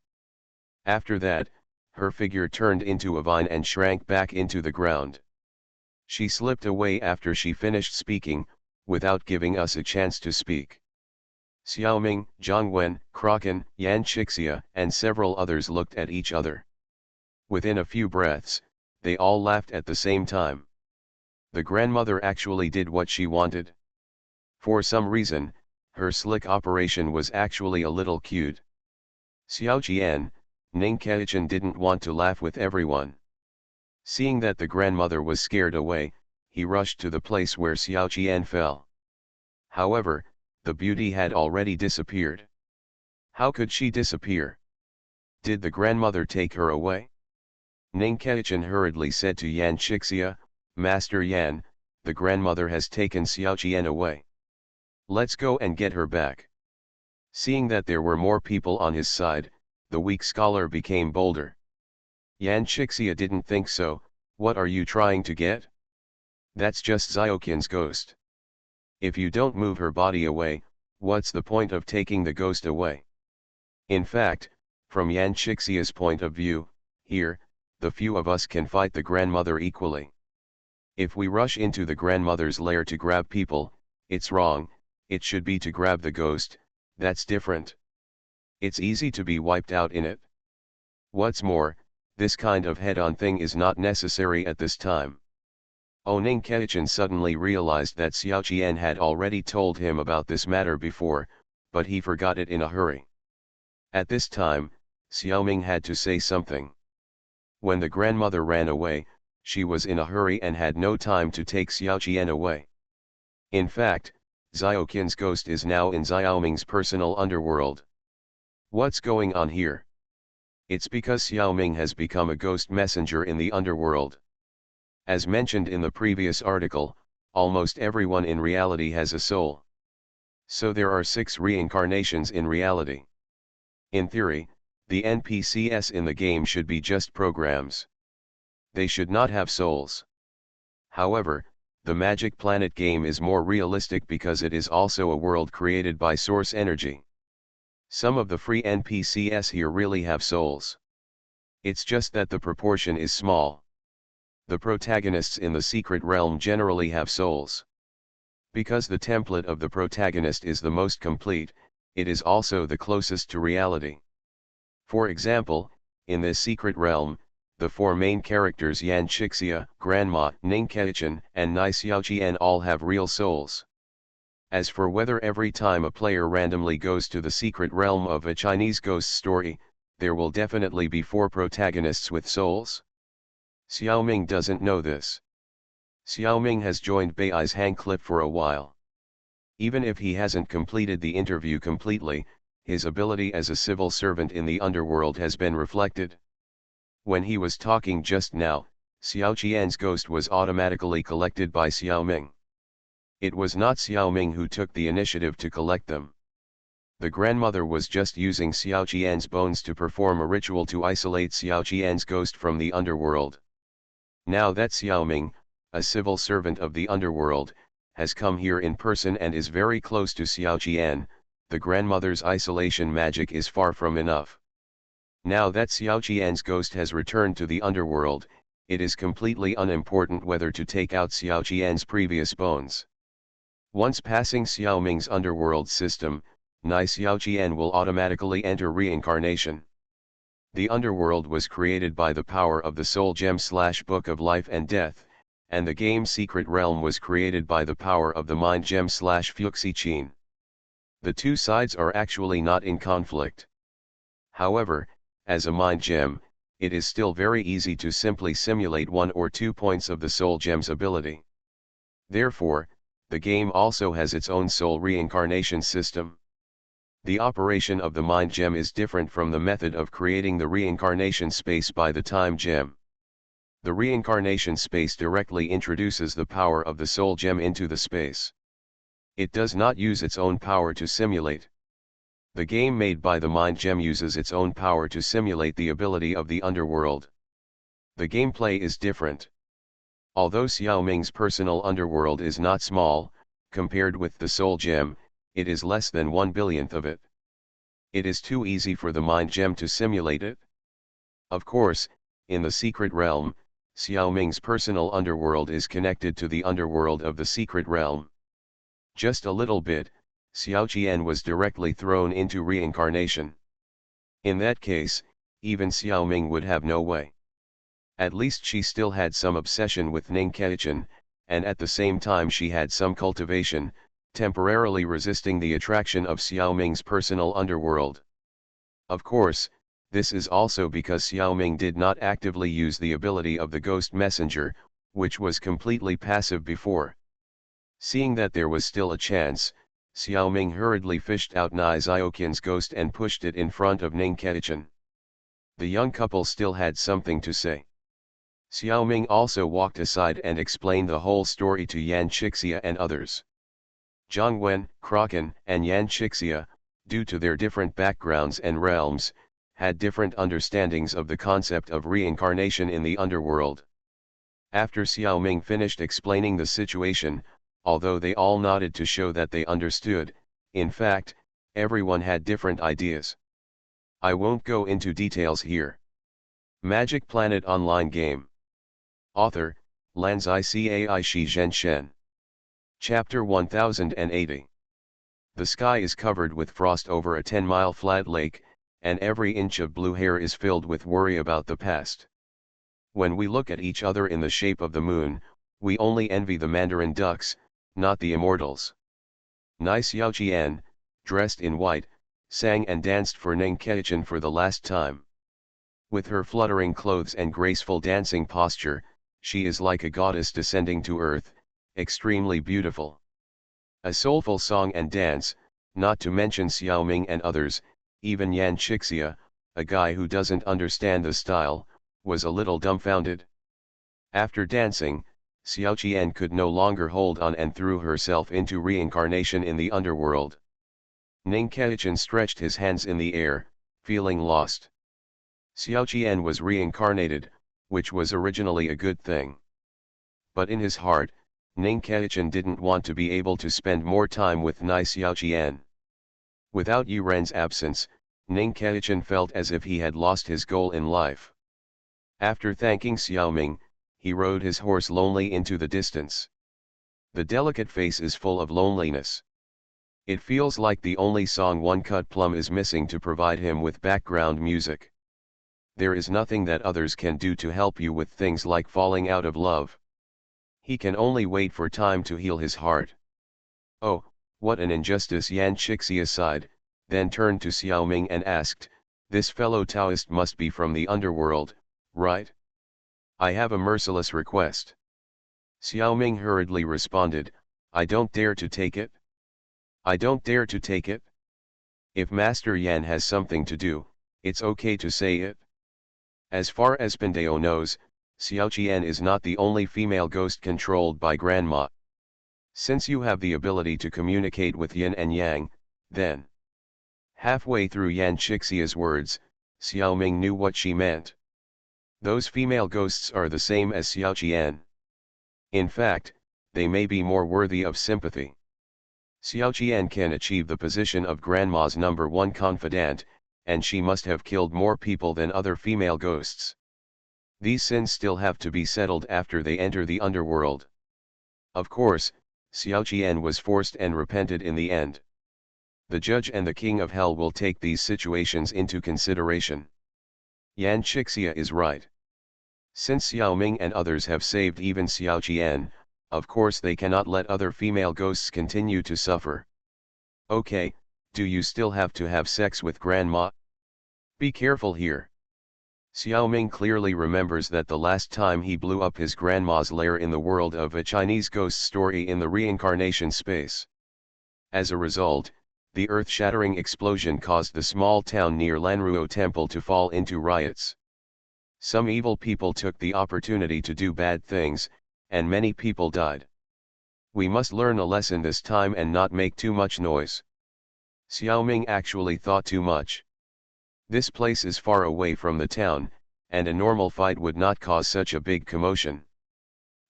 After that, her figure turned into a vine and shrank back into the ground. She slipped away after she finished speaking, without giving us a chance to speak. Xiaoming, Zhang Wen, Kraken, Yan Chixia, and several others looked at each other. Within a few breaths, they all laughed at the same time. The grandmother actually did what she wanted. For some reason, her slick operation was actually a little cute. Xiaoqian, Ning Keichan didn't want to laugh with everyone. Seeing that the grandmother was scared away, he rushed to the place where Xiaoqian fell. However, the beauty had already disappeared. How could she disappear? Did the grandmother take her away? Ning Keichan hurriedly said to Yan Chixia, "Master Yan, the grandmother has taken Xiaoqian away. Let's go and get her back." Seeing that there were more people on his side, the weak scholar became bolder. Yan Chixia didn't think so, What are you trying to get? That's just Xiaoqian's ghost. If you don't move her body away, what's the point of taking the ghost away? In fact, from Yan Xixia's point of view, here, the few of us can fight the grandmother equally. If we rush into the grandmother's lair to grab people, it's wrong, it should be to grab the ghost, that's different. It's easy to be wiped out in it. What's more, this kind of head-on thing is not necessary at this time. Ning Keichin suddenly realized that Xiao Qian had already told him about this matter before, but he forgot it in a hurry. At this time, Xiaoming had to say something. When the grandmother ran away, she was in a hurry and had no time to take Xiao Qian away. In fact, Xiaoqian's ghost is now in Xiaoming's personal underworld. What's going on here? It's because Xiaoming has become a ghost messenger in the underworld. As mentioned in the previous article, almost everyone in reality has a soul. So there are 6 reincarnations in reality. In theory, the NPCs in the game should be just programs. They should not have souls. However, the Magic Planet game is more realistic because it is also a world created by source energy. Some of the free NPCs here really have souls. It's just that the proportion is small. The protagonists in the secret realm generally have souls. Because the template of the protagonist is the most complete, it is also the closest to reality. For example, in this secret realm, the 4 main characters Yan Xixia, Grandma, Ning Keichin, and Nai Xiaoqian all have real souls. As for whether every time a player randomly goes to the secret realm of a Chinese ghost story, there will definitely be 4 protagonists with souls. Xiaoming doesn't know this. Xiaoming has joined Bei's hang clip for a while. Even if he hasn't completed the interview completely, his ability as a civil servant in the underworld has been reflected. When he was talking just now, Xiao Qian's ghost was automatically collected by Xiaoming. It was not Xiaoming who took the initiative to collect them. The grandmother was just using Xiao Qian's bones to perform a ritual to isolate Xiao Qian's ghost from the underworld. Now that Xiaoming, a civil servant of the underworld, has come here in person and is very close to Xiao Qian, the grandmother's isolation magic is far from enough. Now that Xiao Qian's ghost has returned to the underworld, it is completely unimportant whether to take out Xiao Qian's previous bones. Once passing Xiaoming's underworld system, Nai Xiaoqian will automatically enter reincarnation. The underworld was created by the power of the Soul Gem / Book of Life and Death, and the game's secret realm was created by the power of the Mind Gem / Fuxi Qin. The 2 sides are actually not in conflict. However, as a Mind Gem, it is still very easy to simply simulate 1 or 2 points of the Soul Gem's ability. Therefore, the game also has its own soul reincarnation system. The operation of the Mind Gem is different from the method of creating the reincarnation space by the Time Gem. The reincarnation space directly introduces the power of the Soul Gem into the space. It does not use its own power to simulate. The game made by the Mind Gem uses its own power to simulate the ability of the underworld. The gameplay is different. Although Xiaoming's personal underworld is not small, compared with the Soul Gem, it is less than 1/1000th of it. It is too easy for the Mind Gem to simulate it. Of course, in the secret realm, Xiaoming's personal underworld is connected to the underworld of the secret realm. Just a little bit, Xiao Qian was directly thrown into reincarnation. In that case, even Xiaoming would have no way. At least she still had some obsession with Ning Keichin, and at the same time she had some cultivation, temporarily resisting the attraction of Xiaoming's personal underworld. Of course, this is also because Xiaoming did not actively use the ability of the Ghost Messenger, which was completely passive before. Seeing that there was still a chance, Xiaoming hurriedly fished out Nai Xiaoqian's ghost and pushed it in front of Ning Keichin. The young couple still had something to say. Xiaoming also walked aside and explained the whole story to Yan Xixia and others. Zhang Wen, Kraken, and Yan Xixia, due to their different backgrounds and realms, had different understandings of the concept of reincarnation in the underworld. After Xiaoming finished explaining the situation, although they all nodded to show that they understood, in fact, everyone had different ideas. I won't go into details here. Magic Planet Online Game. Author, Lanzai Cai Shi Zhen Shen. Chapter 1080. The sky is covered with frost over a 10-mile flat lake, and every inch of blue hair is filled with worry about the past. When we look at each other in the shape of the moon, we only envy the mandarin ducks, not the immortals. Nai Xiaoqian, dressed in white, sang and danced for Ning Keichin for the last time. With her fluttering clothes and graceful dancing posture, she is like a goddess descending to earth, extremely beautiful. A soulful song and dance, not to mention Xiaoming and others, even Yan Chixia, a guy who doesn't understand the style, was a little dumbfounded. After dancing, Xiaoqian could no longer hold on and threw herself into reincarnation in the underworld. Ning Keichin stretched his hands in the air, feeling lost. Xiaoqian was reincarnated, which was originally a good thing. But in his heart, Ning Keichin didn't want to be able to spend more time with Nai Xiaoqian. Without Yuren's absence, Ning Keichin felt as if he had lost his goal in life. After thanking Xiaoming, he rode his horse lonely into the distance. The delicate face is full of loneliness. It feels like the only song One Cut Plum is missing to provide him with background music. There is nothing that others can do to help you with things like falling out of love. He can only wait for time to heal his heart. Oh, what an injustice! Yan Chixia sighed, then turned to Xiaoming and asked, "This fellow Taoist must be from the underworld, right? I have a merciless request." Xiaoming hurriedly responded, "I don't dare to take it. I don't dare to take it. If Master Yan has something to do, it's okay to say it." As far as Pandeo knows, Xiaoqian is not the only female ghost controlled by Grandma. Since you have the ability to communicate with yin and yang, then. Halfway through Yan Chixia's words, Xiaoming knew what she meant. Those female ghosts are the same as Xiaoqian. In fact, they may be more worthy of sympathy. Xiaoqian can achieve the position of Grandma's #1 confidant, and she must have killed more people than other female ghosts. These sins still have to be settled after they enter the underworld. Of course, Xiaoqian was forced and repented in the end. The judge and the king of hell will take these situations into consideration. Yan Chixia is right. Since Xiaoming and others have saved even Xiaoqian, of course they cannot let other female ghosts continue to suffer. Okay, do you still have to have sex with Grandma? Be careful here. Xiaoming clearly remembers that the last time he blew up his grandma's lair in the world of a Chinese ghost story in the reincarnation space. As a result, the earth-shattering explosion caused the small town near Lanruo Temple to fall into riots. Some evil people took the opportunity to do bad things, and many people died. We must learn a lesson this time and not make too much noise. Xiaoming actually thought too much. This place is far away from the town, and a normal fight would not cause such a big commotion.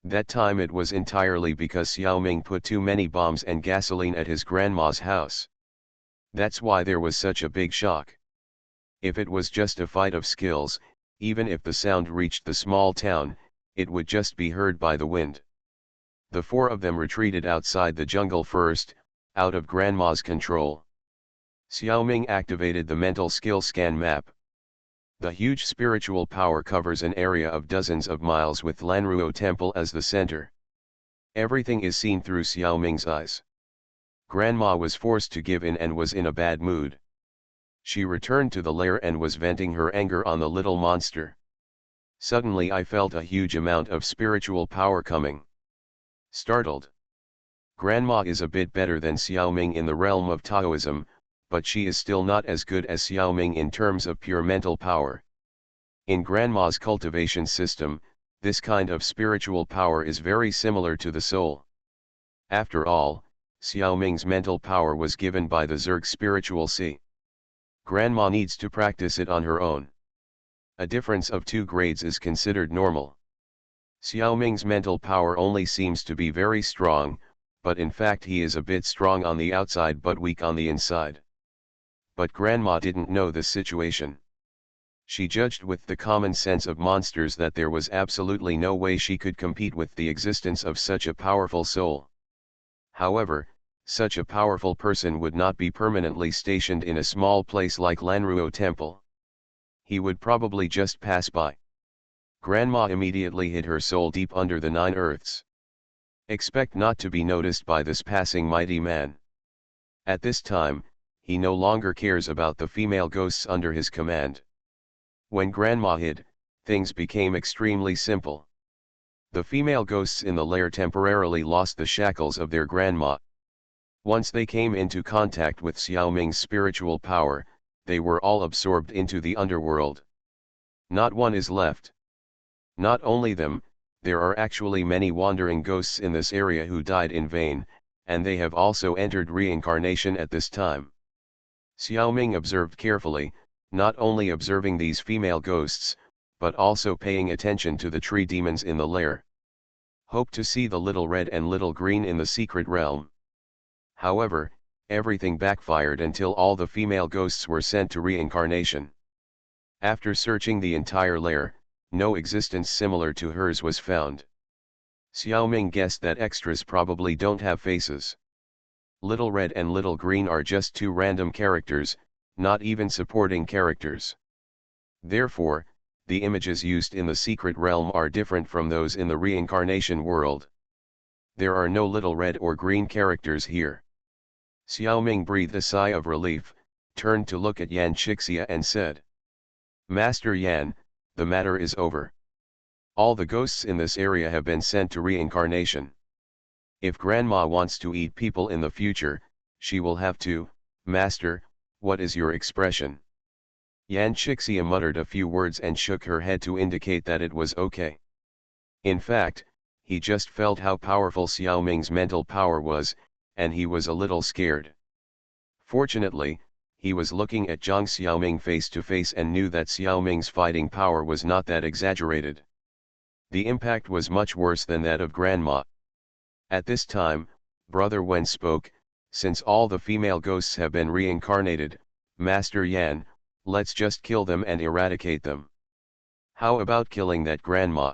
That time it was entirely because Xiaoming put too many bombs and gasoline at his grandma's house. That's why there was such a big shock. If it was just a fight of skills, even if the sound reached the small town, it would just be heard by the wind. The four of them retreated outside the jungle first, out of Grandma's control. Xiaoming activated the mental skill scan map. The huge spiritual power covers an area of dozens of miles with Lanruo Temple as the center. Everything is seen through Xiaoming's eyes. Grandma was forced to give in and was in a bad mood. She returned to the lair and was venting her anger on the little monster. Suddenly I felt a huge amount of spiritual power coming. Startled. Grandma is a bit better than Xiaoming in the realm of Taoism, but she is still not as good as Xiaoming in terms of pure mental power. In Grandma's cultivation system, this kind of spiritual power is very similar to the soul. After all, Xiaoming's mental power was given by the Zerg spiritual sea. Grandma needs to practice it on her own. A difference of 2 grades is considered normal. Xiaoming's mental power only seems to be very strong, but in fact he is a bit strong on the outside but weak on the inside. But Grandma didn't know the situation. She judged with the common sense of monsters that there was absolutely no way she could compete with the existence of such a powerful soul. However, such a powerful person would not be permanently stationed in a small place like Lanruo Temple. He would probably just pass by. Grandma immediately hid her soul deep under the 9 earths. Expect not to be noticed by this passing mighty man. At this time, he no longer cares about the female ghosts under his command. When Grandma hid, things became extremely simple. The female ghosts in the lair temporarily lost the shackles of their grandma. Once they came into contact with Xiaoming's spiritual power, they were all absorbed into the underworld. Not one is left. Not only them, there are actually many wandering ghosts in this area who died in vain, and they have also entered reincarnation at this time. Xiaoming observed carefully, not only observing these female ghosts, but also paying attention to the tree demons in the lair. Hope to see the little red and little green in the secret realm. However, everything backfired until all the female ghosts were sent to reincarnation. After searching the entire lair, no existence similar to hers was found. Xiaoming guessed that extras probably don't have faces. Little red and little green are just 2 random characters, not even supporting characters. Therefore, the images used in the secret realm are different from those in the reincarnation world. There are no little red or green characters here. Xiaoming breathed a sigh of relief, turned to look at Yan Chixia and said, "Master Yan, the matter is over. All the ghosts in this area have been sent to reincarnation. If Grandma wants to eat people in the future, she will have to. Master, what is your expression?" Yan Chixia muttered a few words and shook her head to indicate that it was okay. In fact, he just felt how powerful Xiaoming's mental power was, and he was a little scared. Fortunately, he was looking at Zhang Xiaoming face to face and knew that Xiaoming's fighting power was not that exaggerated. The impact was much worse than that of Grandma. At this time, Brother Wen spoke, "Since all the female ghosts have been reincarnated, Master Yan, let's just kill them and eradicate them. How about killing that Grandma?"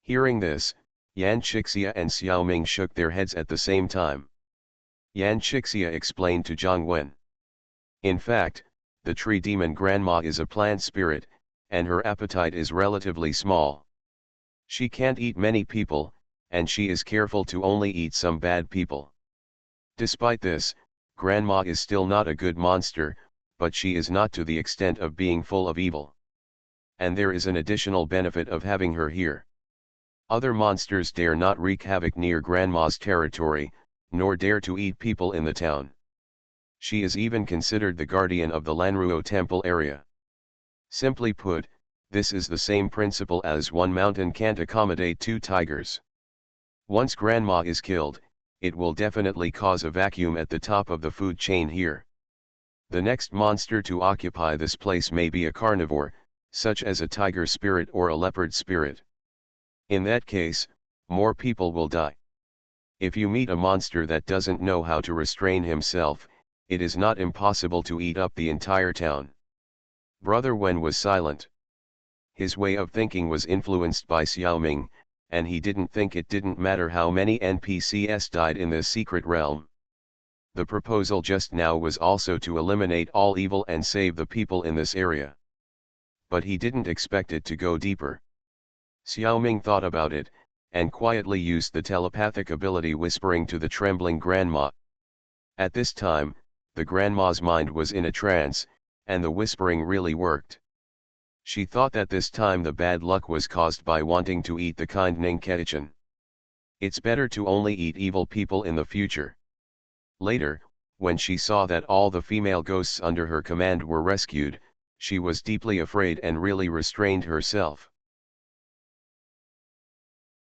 Hearing this, Yan Chixia and Xiaoming shook their heads at the same time. Yan Chixia explained to Zhang Wen. In fact, the tree demon Grandma is a plant spirit, and her appetite is relatively small. She can't eat many people, and she is careful to only eat some bad people. Despite this, Grandma is still not a good monster, but she is not to the extent of being full of evil. And there is an additional benefit of having her here. Other monsters dare not wreak havoc near Grandma's territory, nor dare to eat people in the town. She is even considered the guardian of the Lanruo Temple area. Simply put, this is the same principle as one mountain can't accommodate 2 tigers. Once Grandma is killed, it will definitely cause a vacuum at the top of the food chain here. The next monster to occupy this place may be a carnivore, such as a tiger spirit or a leopard spirit. In that case, more people will die. If you meet a monster that doesn't know how to restrain himself, it is not impossible to eat up the entire town. Brother Wen was silent. His way of thinking was influenced by Xiaoming, and he didn't think it didn't matter how many NPCs died in this secret realm. The proposal just now was also to eliminate all evil and save the people in this area. But he didn't expect it to go deeper. Xiaoming thought about it, and quietly used the telepathic ability whispering to the trembling Grandma. At this time, the Grandma's mind was in a trance, and the whispering really worked. She thought that this time the bad luck was caused by wanting to eat the kind Ningketichan. It's better to only eat evil people in the future. Later, when she saw that all the female ghosts under her command were rescued, she was deeply afraid and really restrained herself.